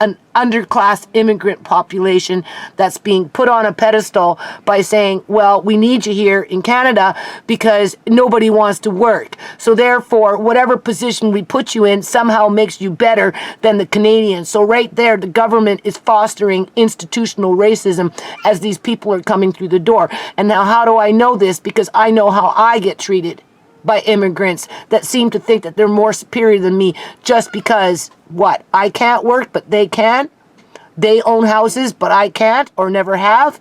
an underclass immigrant population that's being put on a pedestal by saying, well, we need you here in Canada because nobody wants to work. So therefore, whatever position we put you in somehow makes you better than the Canadians. So right there, the government is fostering institutional racism as these people are coming through the door. And now how do I know this? Because I know how I get treated by immigrants that seem to think that they're more superior than me just because, what, I can't work, but they can? They own houses, but I can't or never have?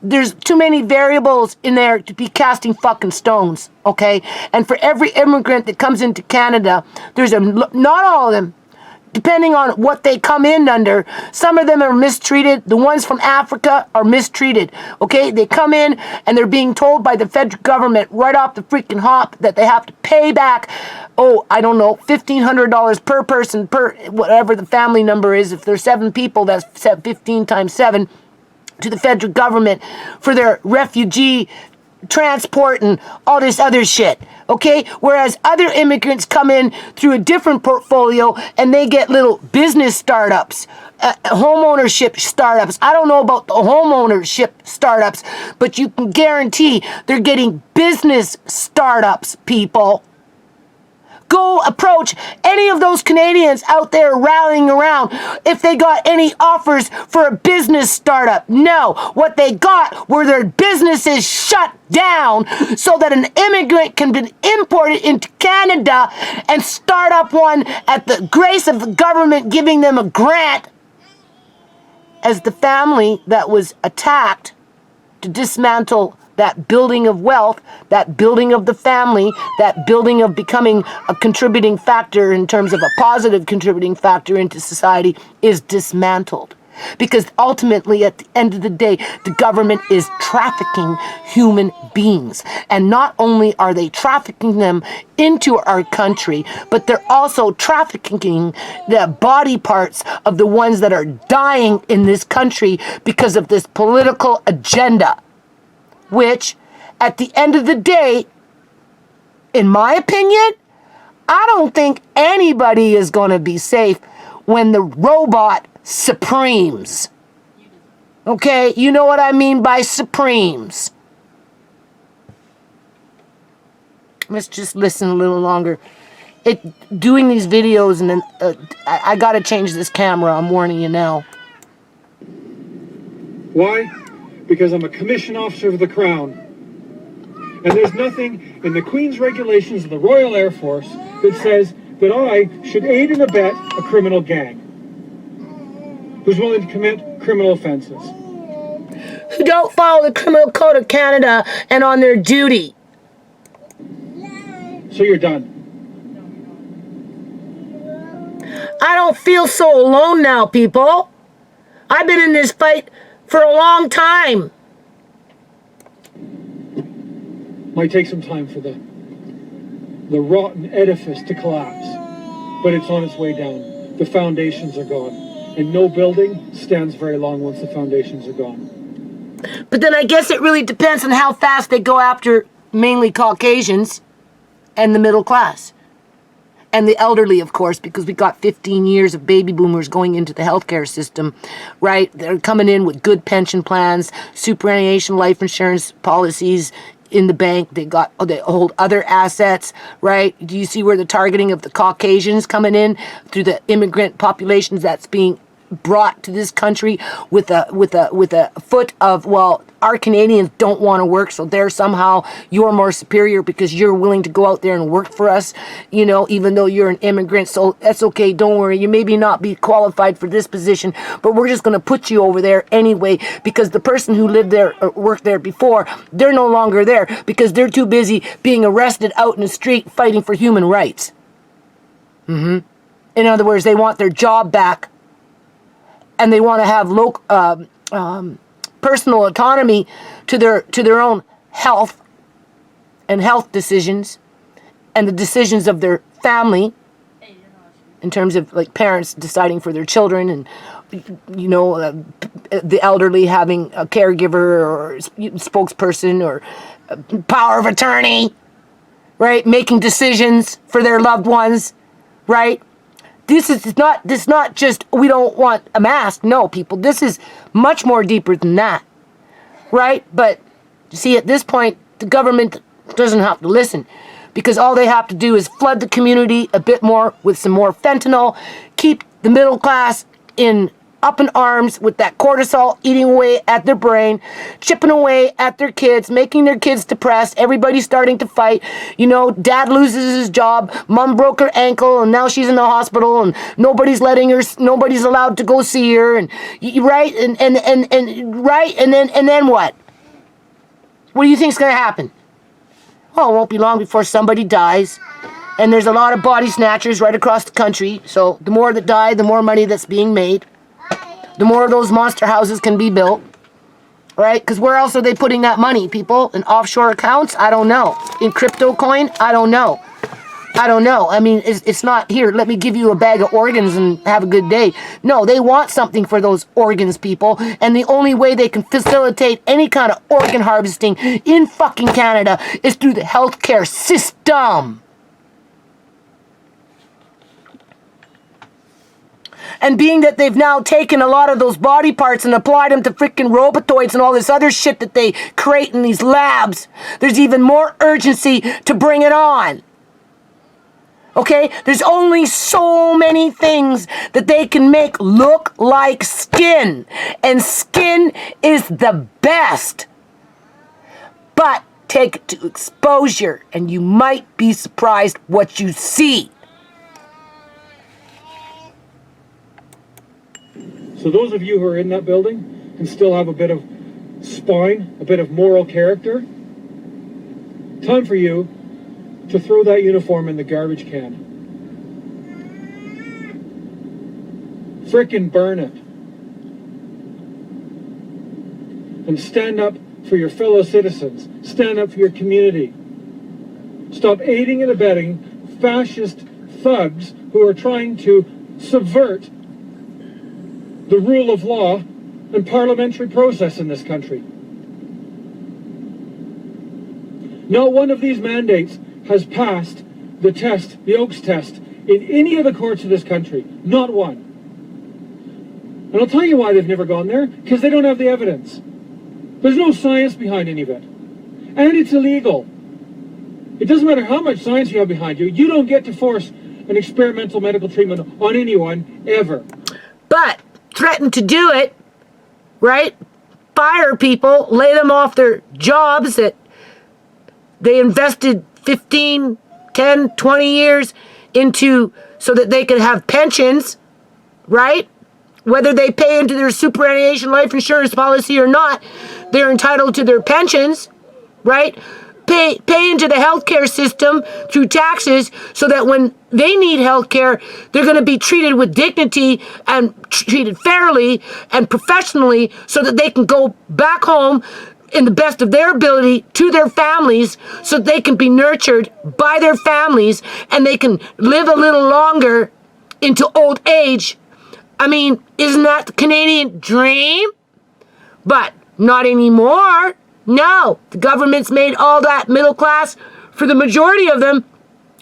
There's too many variables in there to be casting fucking stones, okay? And for every immigrant that comes into Canada, there's not all of them, depending on what they come in under. Some of them are mistreated. The ones from Africa are mistreated, okay? They come in and they're being told by the federal government right off the freaking hop that they have to pay back, I don't know, $1,500 per person, per whatever the family number is. If there's 7 people, that's 15 times 7 to the federal government for their refugee transport and all this other shit, okay? Whereas other immigrants come in through a different portfolio and they get little business startups, home ownership startups. I don't know about the home ownership startups, but you can guarantee they're getting business startups, people. Go approach any of those Canadians out there rallying around if they got any offers for a business startup. No, what they got were their businesses shut down so that an immigrant can be imported into Canada and start up one at the grace of the government giving them a grant as the family that was attacked to dismantle that building of wealth, that building of the family, that building of becoming a contributing factor in terms of a positive contributing factor into society is dismantled. Because ultimately, at the end of the day, the government is trafficking human beings. And not only are they trafficking them into our country, but they're also trafficking the body parts of the ones that are dying in this country because of this political agenda. Which, at the end of the day, in my opinion, I don't think anybody is going to be safe when the robot supremes. Okay, you know what I mean by supremes. Let's just listen a little longer. Doing these videos, and then I got to change this camera, I'm warning you now. Why? Because I'm a commissioned officer of the Crown. And there's nothing in the Queen's regulations of the Royal Air Force that says that I should aid and abet a criminal gang who's willing to commit criminal offenses. Who don't follow the Criminal Code of Canada and on their duty. So you're done. I don't feel so alone now, people. I've been in this fight for a long time. Might take some time for the rotten edifice to collapse, but it's on its way down. The foundations are gone, and no building stands very long once the foundations are gone. But then I guess it really depends on how fast they go after mainly Caucasians and the middle class. and the elderly, of course, because we got 15 years of baby boomers going into the healthcare system, right? They're coming in with good pension plans, superannuation life insurance policies in the bank. They hold other assets, right? Do you see where the targeting of the Caucasians coming in through the immigrant populations that's being brought to this country with a foot of, well, our Canadians don't want to work, so they're somehow you're more superior because you're willing to go out there and work for us, you know, even though you're an immigrant. So that's okay, don't worry, you maybe not be qualified for this position, but we're just going to put you over there anyway, because the person who lived there or worked there before, they're no longer there because they're too busy being arrested out in the street fighting for human rights. In other words, they want their job back, and they want to have personal autonomy to their own health and health decisions and the decisions of their family in terms of like parents deciding for their children and, you know, the elderly having a caregiver or spokesperson or power of attorney, right? Making decisions for their loved ones, right? This is not just, we don't want a mask. No, people, this is much more deeper than that, right? But see, at this point, the government doesn't have to listen because all they have to do is flood the community a bit more with some more fentanyl, keep the middle class up in arms with that cortisol eating away at their brain, chipping away at their kids, making their kids depressed. Everybody's starting to fight. You know, dad loses his job, mom broke her ankle, and now she's in the hospital, and nobody's allowed to go see her, and right, and then what? What do you think's gonna happen? Oh, it won't be long before somebody dies. And there's a lot of body snatchers right across the country. So the more that die, the more money that's being made. The more of those monster houses can be built, right? Because where else are they putting that money, people? In offshore accounts? I don't know. In crypto coin? I don't know. I mean, it's not, here, let me give you a bag of organs and have a good day. No, they want something for those organs, people. And the only way they can facilitate any kind of organ harvesting in fucking Canada is through the healthcare system. And being that they've now taken a lot of those body parts and applied them to freaking robotoids and all this other shit that they create in these labs, there's even more urgency to bring it on. Okay? There's only so many things that they can make look like skin. And skin is the best. But take it to exposure and you might be surprised what you see. So those of you who are in that building and still have a bit of spine, a bit of moral character, time for you to throw that uniform in the garbage can. Frickin' burn it. And stand up for your fellow citizens. Stand up for your community. Stop aiding and abetting fascist thugs who are trying to subvert the rule of law and parliamentary process in this country. Not one of these mandates has passed the test, the Oakes test, in any of the courts of this country. Not one. And I'll tell you why they've never gone there. Because they don't have the evidence. There's no science behind any of it. And it's illegal. It doesn't matter how much science you have behind you. You don't get to force an experimental medical treatment on anyone, ever. But threaten to do it, right? Fire people, lay them off their jobs that they invested 15, 10, 20 years into so that they could have pensions, right? Whether they pay into their superannuation life insurance policy or not, they're entitled to their pensions, right? Pay into the healthcare system through taxes so that when they need healthcare, they're going to be treated with dignity and treated fairly and professionally so that they can go back home in the best of their ability to their families so they can be nurtured by their families and they can live a little longer into old age. I mean, isn't that the Canadian dream? But not anymore. No, the government's made all that middle class, for the majority of them,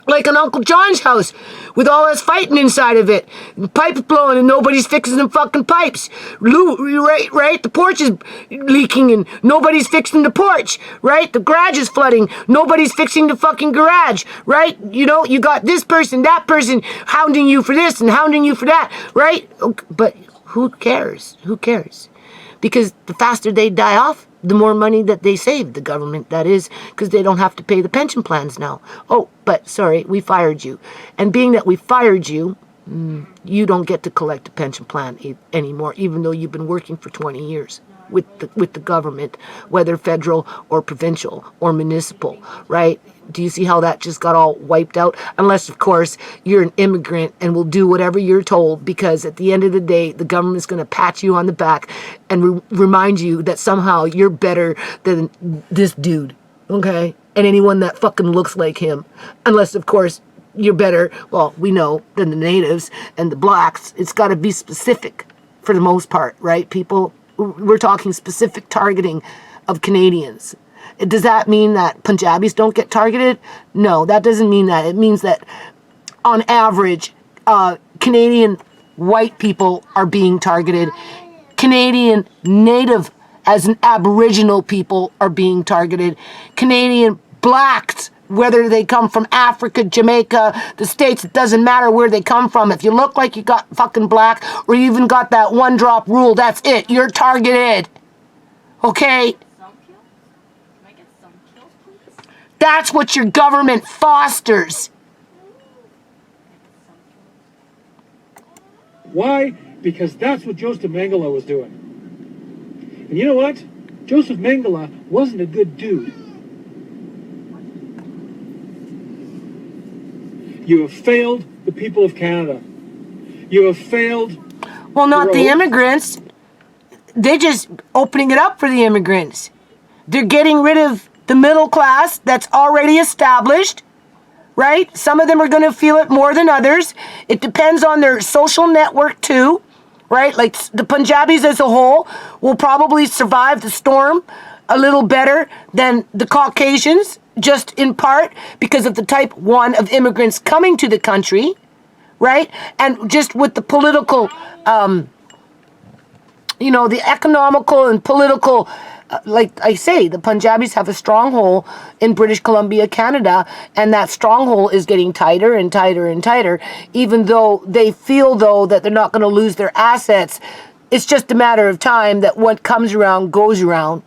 Like an Uncle John's house with all this fighting inside of it. Pipes blowing and nobody's fixing them fucking pipes. Right? The porch is leaking and nobody's fixing the porch. Right? The garage is flooding. Nobody's fixing the fucking garage. Right? You know, you got this person, that person hounding you for this and hounding you for that. Right? But who cares? Who cares? Because the faster they die off, the more money that they save, the government, that is, because they don't have to pay the pension plans now. Oh, but sorry, we fired you. And being that we fired you, you don't get to collect a pension plan anymore, even though you've been working for 20 years with the government, whether federal or provincial or municipal, right? Do you see how that just got all wiped out? Unless, of course, you're an immigrant and will do whatever you're told, because at the end of the day, the government's going to pat you on the back and remind you that somehow you're better than this dude, okay? And anyone that fucking looks like him. Unless, of course, you're better, well, we know, than the natives and the blacks. It's got to be specific for the most part, right, people? We're talking specific targeting of Canadians. Does that mean that Punjabis don't get targeted? No, that doesn't mean that. It means that, on average, Canadian white people are being targeted. Canadian native, as an Aboriginal people, are being targeted. Canadian blacks, whether they come from Africa, Jamaica, the States, it doesn't matter where they come from. If you look like you got fucking black, or you even got that one drop rule, that's it. You're targeted. Okay? That's what your government fosters. Why? Because that's what Joseph Mengele was doing. And you know what? Joseph Mengele wasn't a good dude. You have failed the people of Canada. You have failed... Well, not the immigrants. They're just opening it up for the immigrants. They're getting rid of the middle class that's already established, right? Some of them are going to feel it more than others. It depends on their social network too, right? Like the Punjabis as a whole will probably survive the storm a little better than the Caucasians, just in part because of the type 1 of immigrants coming to the country, right? And just with the political, the economical and political, like I say, the Punjabis have a stronghold in British Columbia, Canada, and that stronghold is getting tighter and tighter and tighter, even though they feel, though, that they're not going to lose their assets. It's just a matter of time that what comes around goes around.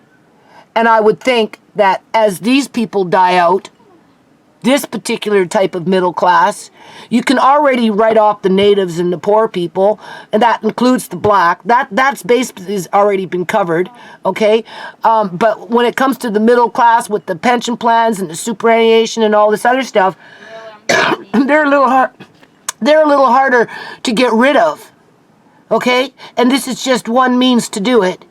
And I would think that as these people die out, this particular type of middle class, you can already write off the natives and the poor people, and that includes the black. That's basically has already been covered, okay? But when it comes to the middle class with the pension plans and the superannuation and all this other stuff, they're a little harder to get rid of, okay? And this is just one means to do it.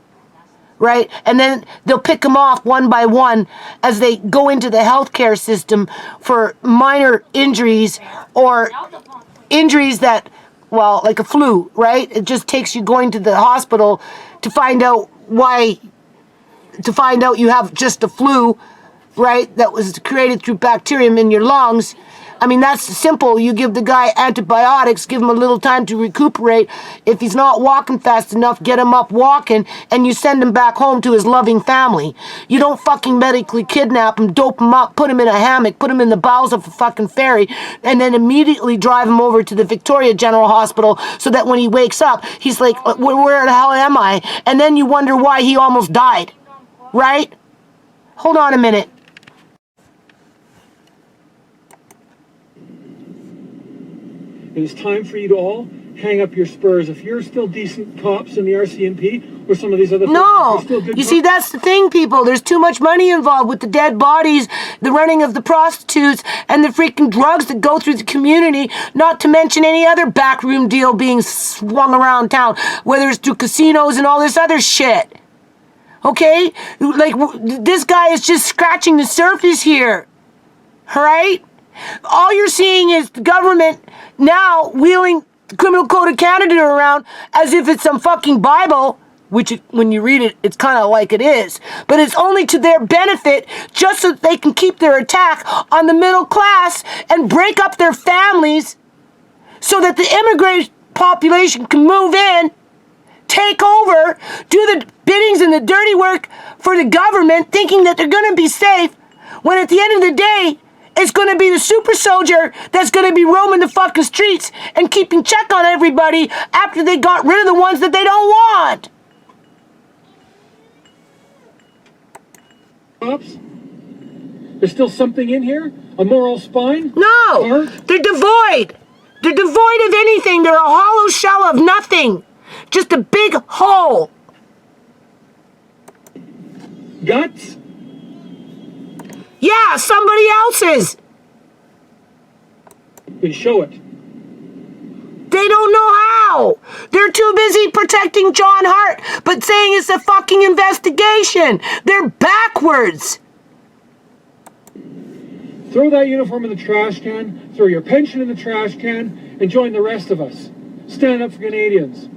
Right? And then they'll pick them off one by one as they go into the healthcare system for minor injuries or injuries that, well, like a flu, right? It just takes you going to the hospital to find out you have just a flu, right? That was created through bacterium in your lungs. I mean, that's simple. You give the guy antibiotics, give him a little time to recuperate. If he's not walking fast enough, get him up walking, and you send him back home to his loving family. You don't fucking medically kidnap him, dope him up, put him in a hammock, put him in the bowels of a fucking ferry, and then immediately drive him over to the Victoria General Hospital so that when he wakes up, he's like, where the hell am I? And then you wonder why he almost died, right? Hold on a minute. And it's time for you to all hang up your spurs. If you're still decent cops in the RCMP or some of these other No, you see, that's the thing, people. There's too much money involved with the dead bodies, the running of the prostitutes, and the freaking drugs that go through the community, not to mention any other backroom deal being swung around town, whether it's through casinos and all this other shit. Okay? Like, this guy is just scratching the surface here. All right? All you're seeing is the government now wheeling the Criminal Code of Canada around as if it's some fucking Bible, which when you read it, it's kind of like it is. But it's only to their benefit, just so that they can keep their attack on the middle class and break up their families so that the immigrant population can move in, take over, do the biddings and the dirty work for the government, thinking that they're going to be safe, when at the end of the day, it's going to be the super soldier that's going to be roaming the fucking streets and keeping check on everybody after they got rid of the ones that they don't want. Cops? There's still something in here? A moral spine? No! They're devoid! They're devoid of anything. They're a hollow shell of nothing. Just a big hole. Guts? Yeah, somebody else's. Then show it. They don't know how. They're too busy protecting John Hart, but saying it's a fucking investigation. They're backwards. Throw that uniform in the trash can, throw your pension in the trash can, and join the rest of us. Stand up for Canadians.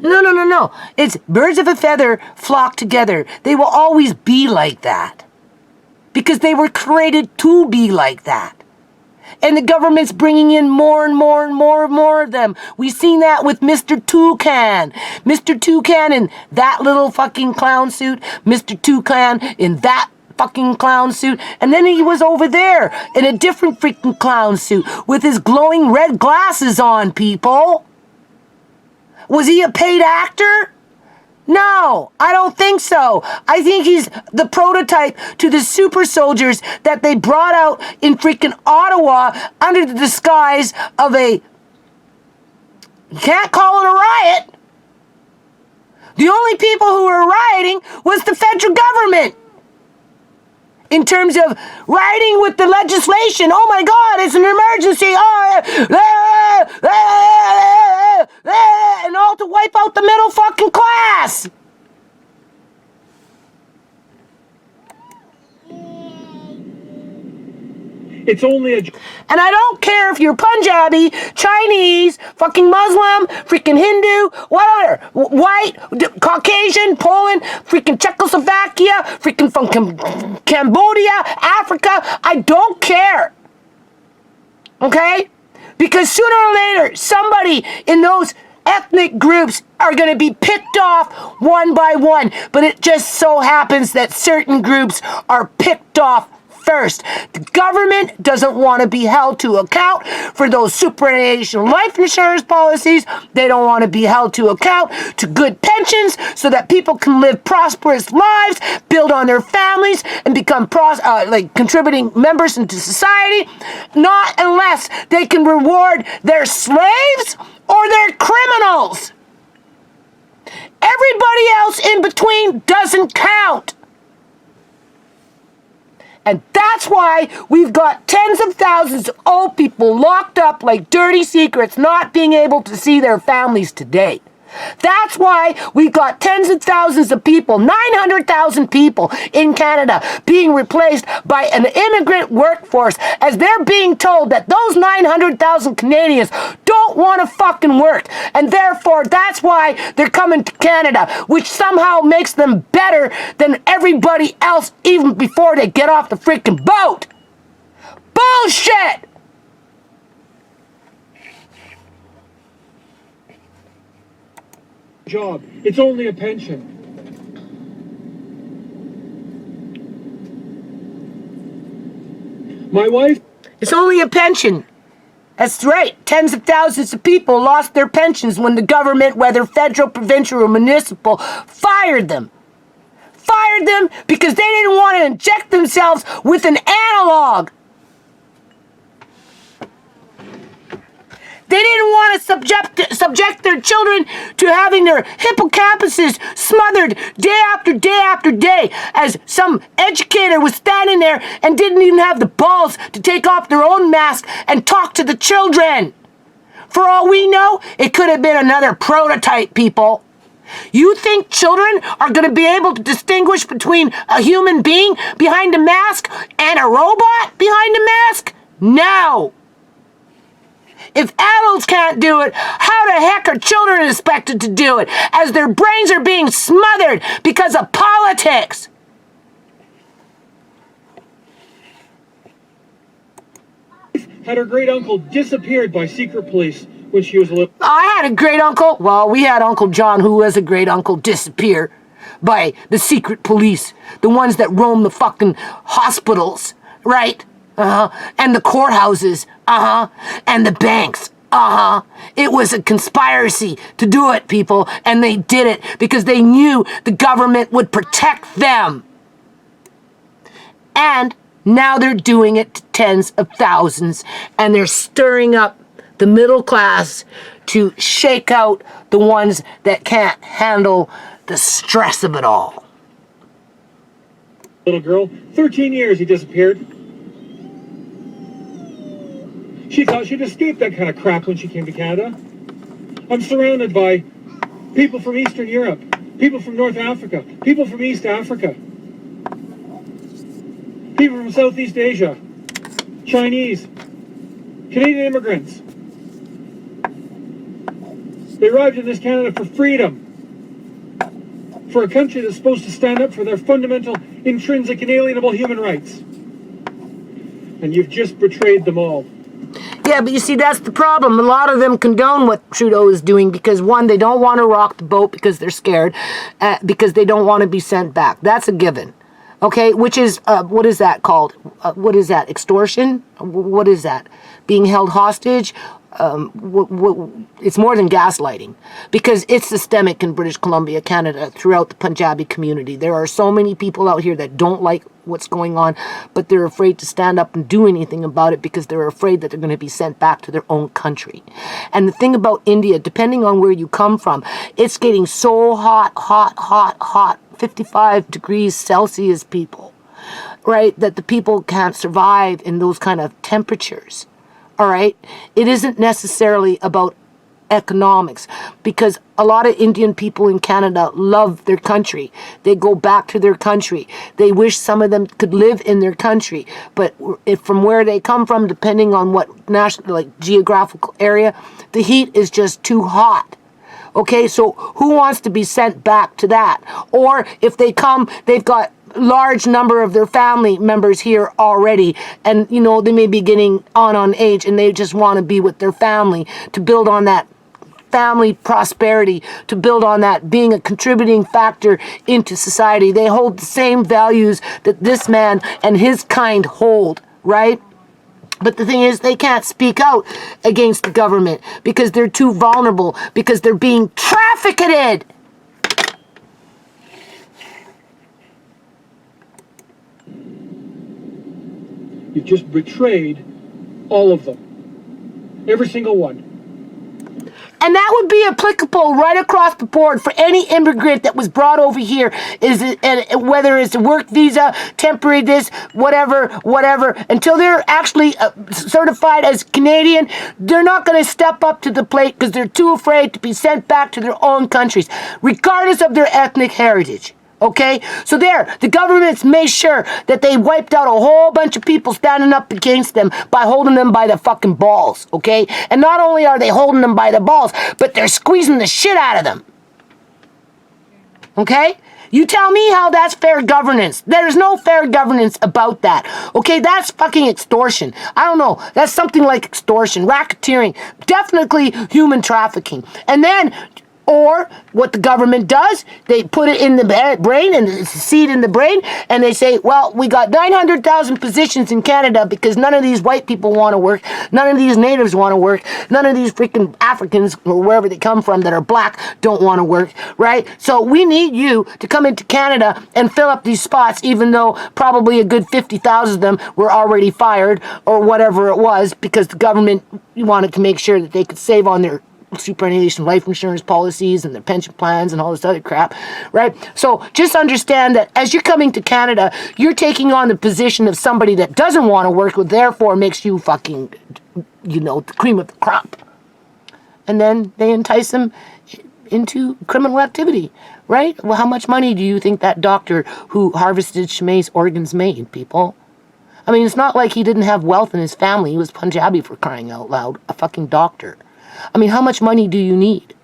No. It's birds of a feather flock together. They will always be like that. Because they were created to be like that. And the government's bringing in more and more of them. We've seen that with Mr. Toucan. Mr. Toucan in that little fucking clown suit. Mr. Toucan in that fucking clown suit. And then he was over there in a different freaking clown suit with his glowing red glasses on, people. Was he a paid actor? No, I don't think so. I think he's the prototype to the super soldiers that they brought out in freaking Ottawa under the disguise of a... You can't call it a riot. The only people who were rioting was the federal government. In terms of rioting with the legislation. Oh my God, it's an emergency. And all to wipe out the middle fucking class. It's only a... And I don't care if you're Punjabi, Chinese, fucking Muslim, freaking Hindu, whatever, white, Caucasian, Poland, freaking Czechoslovakia, freaking from Cambodia, Africa. I don't care. Okay? Because sooner or later, somebody in those ethnic groups are going to be picked off one by one. But it just so happens that certain groups are picked off first. The government doesn't want to be held to account for those superannuation life insurance policies. They don't want to be held to account to good pensions so that people can live prosperous lives, build on their families, and become contributing members into society. Not unless they can reward their slaves or their criminals. Everybody else in between doesn't count. And that's why we've got tens of thousands of old people locked up like dirty secrets, not being able to see their families today. That's why we've got tens of thousands of people, 900,000 people in Canada being replaced by an immigrant workforce as they're being told that those 900,000 Canadians don't want to fucking work. And therefore, that's why they're coming to Canada, which somehow makes them better than everybody else even before they get off the freaking boat. Bullshit! Job. It's only a pension. My wife... It's only a pension. That's right. Tens of thousands of people lost their pensions when the government, whether federal, provincial, or municipal, fired them. Fired them because they didn't want to inject themselves with an analog. They didn't want to subject their children to having their hippocampuses smothered day after day after day as some educator was standing there and didn't even have the balls to take off their own mask and talk to the children. For all we know, it could have been another prototype, people. You think children are going to be able to distinguish between a human being behind a mask and a robot behind a mask? No. If adults can't do it, how the heck are children expected to do it as their brains are being smothered because of politics? Had her great uncle disappeared by secret police when she was little. I had a great uncle. Well, we had Uncle John, who was a great uncle, disappear by the secret police, the ones that roam the fucking hospitals, right? And the courthouses, and the banks, It was a conspiracy to do it, people, and they did it because they knew the government would protect them. And now they're doing it to tens of thousands, and they're stirring up the middle class to shake out the ones that can't handle the stress of it all. Little girl, 13 years he disappeared. She thought she'd escape that kind of crap when she came to Canada. I'm surrounded by people from Eastern Europe, people from North Africa, people from East Africa, people from Southeast Asia, Chinese, Canadian immigrants. They arrived in this Canada for freedom, for a country that's supposed to stand up for their fundamental, intrinsic, inalienable human rights. And you've just betrayed them all. Yeah, but you see, that's the problem. A lot of them condone what Trudeau is doing because, one, they don't want to rock the boat because they're scared, because they don't want to be sent back. That's a given. Okay, which is, what is that called? What is that? Extortion? What is that? Being held hostage? It's more than gaslighting because it's systemic in British Columbia, Canada, throughout the Punjabi community. There are so many people out here that don't like what's going on, but they're afraid to stand up and do anything about it because they're afraid that they're going to be sent back to their own country. And the thing about India, depending on where you come from, it's getting so hot, 55 degrees Celsius, people, right, that the people can't survive in those kind of temperatures. All right, it isn't necessarily about economics because a lot of Indian people in Canada love their country. They go back to their country. They wish some of them could live in their country, but if from where they come from, depending on what national, like geographical area, the heat is just too hot. Okay, so who wants to be sent back to that? Or if they come, they've got large number of their family members here already, and you know they may be getting on age and they just want to be with their family to build on that family prosperity, to build on that being a contributing factor into society. They hold the same values that this man and his kind hold, right? But the thing is, they can't speak out against the government because they're too vulnerable, because they're being trafficked. You've just betrayed all of them. Every single one. And that would be applicable right across the board for any immigrant that was brought over here, whether it's a work visa, temporary this, whatever, until they're actually certified as Canadian, they're not going to step up to the plate because they're too afraid to be sent back to their own countries, regardless of their ethnic heritage. Okay, so the government's made sure that they wiped out a whole bunch of people standing up against them by holding them by the fucking balls, okay? And not only are they holding them by the balls, but they're squeezing the shit out of them. Okay? You tell me how that's fair governance. There's no fair governance about that. Okay, that's fucking extortion. I don't know. That's something like extortion, racketeering, definitely human trafficking. And then, or what the government does, they put it in the brain and it's a seed in the brain and they say, well, we got 900,000 positions in Canada because none of these white people want to work, none of these natives want to work, none of these freaking Africans or wherever they come from that are black don't want to work, right? So we need you to come into Canada and fill up these spots, even though probably a good 50,000 of them were already fired or whatever it was because the government wanted to make sure that they could save on their superannuation life insurance policies and their pension plans and all this other crap, right? So just understand that as you're coming to Canada, you're taking on the position of somebody that doesn't want to work, which therefore makes you fucking, the cream of the crop. And then they entice them into criminal activity, right? Well, how much money do you think that doctor who harvested Chimay's organs made, people? I mean, it's not like he didn't have wealth in his family. He was Punjabi, for crying out loud, a fucking doctor. I mean, how much money do you need?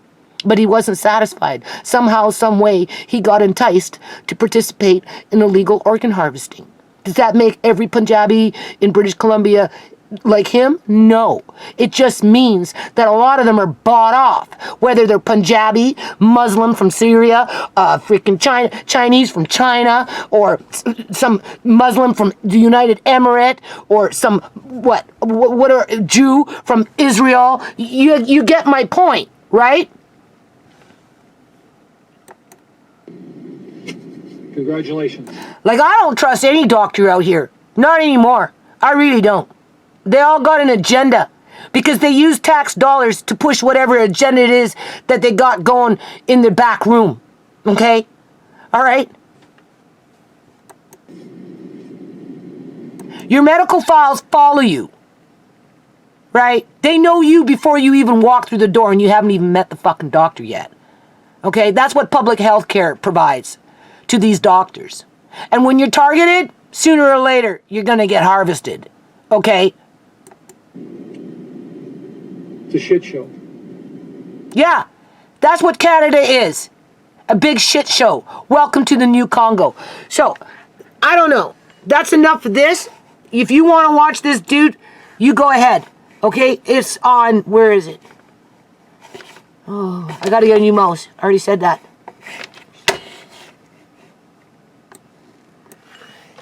But he wasn't satisfied. Somehow, some way, he got enticed to participate in illegal organ harvesting. Does that make every Punjabi in British Columbia like him? No. It just means that a lot of them are bought off. Whether they're Punjabi, Muslim from Syria, freaking Chinese from China, or some Muslim from the United Emirates, or some, Jew from Israel. You get my point, right? Congratulations. Like, I don't trust any doctor out here. Not anymore. I really don't. They all got an agenda because they use tax dollars to push whatever agenda it is that they got going in their back room. Okay? All right? Your medical files follow you. Right? They know you before you even walk through the door and you haven't even met the fucking doctor yet. Okay? That's what public health care provides to these doctors. And when you're targeted, sooner or later, you're going to get harvested. Okay? It's a shit show. Yeah, that's what Canada is. A big shit show. Welcome to the new Congo. So, I don't know. That's enough of this. If you want to watch this, dude, you go ahead. Okay? It's on, where is it? Oh, I got to get a new mouse. I already said that.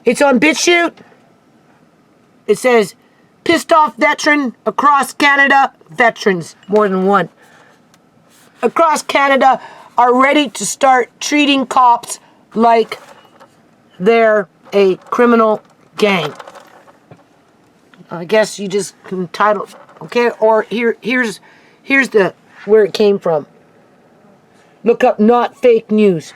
It's on BitChute. It says, pissed off veteran across Canada, veterans, more than one, across Canada are ready to start treating cops like they're a criminal gang. I guess you just can title, okay? Or here's the where it came from. Look up not fake news,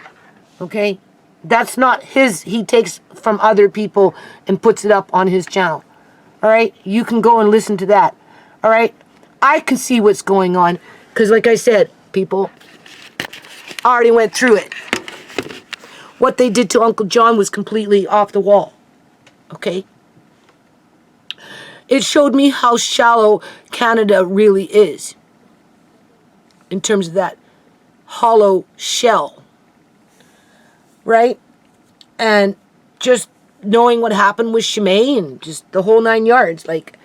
okay? That's not his, he takes from other people and puts it up on his channel. All right? You can go and listen to that. All right? I can see what's going on because, like I said, people, I already went through it. What they did to Uncle John was completely off the wall. Okay? It showed me how shallow Canada really is in terms of that hollow shell. Right? And just knowing what happened with Chimay and just the whole 9 yards. Like,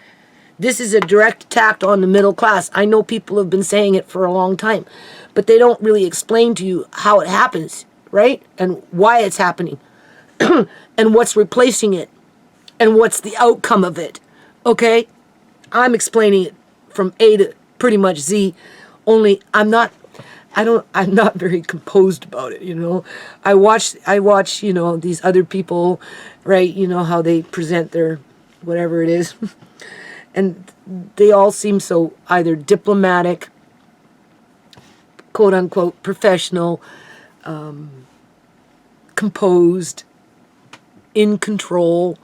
this is a direct attack on the middle class. I know people have been saying it for a long time, but they don't really explain to you how it happens, right? And why it's happening, and what's replacing it, and what's the outcome of it, okay? I'm explaining it from A to pretty much Z, only I'm not very composed about it, you know. I watch, you know, these other people, right, you know, how they present their whatever it is. And they all seem so either diplomatic, quote unquote, professional, composed, in control,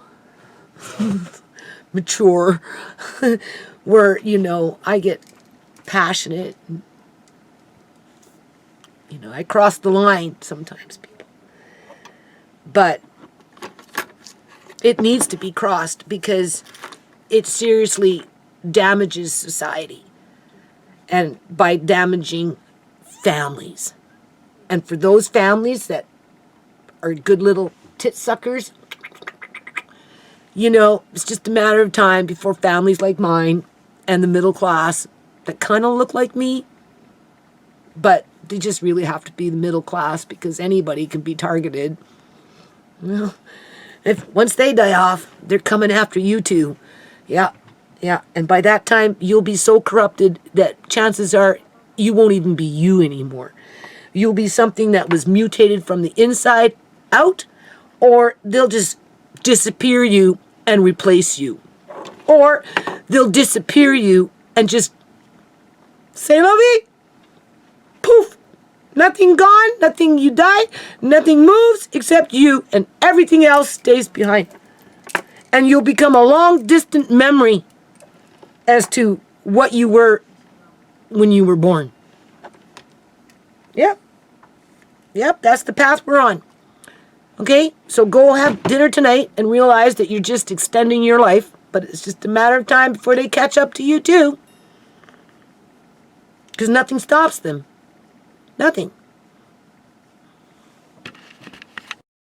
mature, where, you know, I get passionate. You know, I cross the line sometimes, people. But it needs to be crossed because it seriously damages society. And by damaging families. And for those families that are good little tit suckers, you know, it's just a matter of time before families like mine and the middle class that kind of look like me, but they just really have to be the middle class because anybody can be targeted. Well, once they die off, they're coming after you too. Yeah. And by that time, you'll be so corrupted that chances are you won't even be you anymore. You'll be something that was mutated from the inside out, or they'll just disappear you and replace you. Or they'll disappear you and just say, lovey, poof, nothing gone, nothing, you die, nothing moves except you, and everything else stays behind. And you'll become a long distant memory as to what you were when you were born. Yep, that's the path we're on. Okay? So go have dinner tonight and realize that you're just extending your life, but it's just a matter of time before they catch up to you too. Because nothing stops them. Nothing.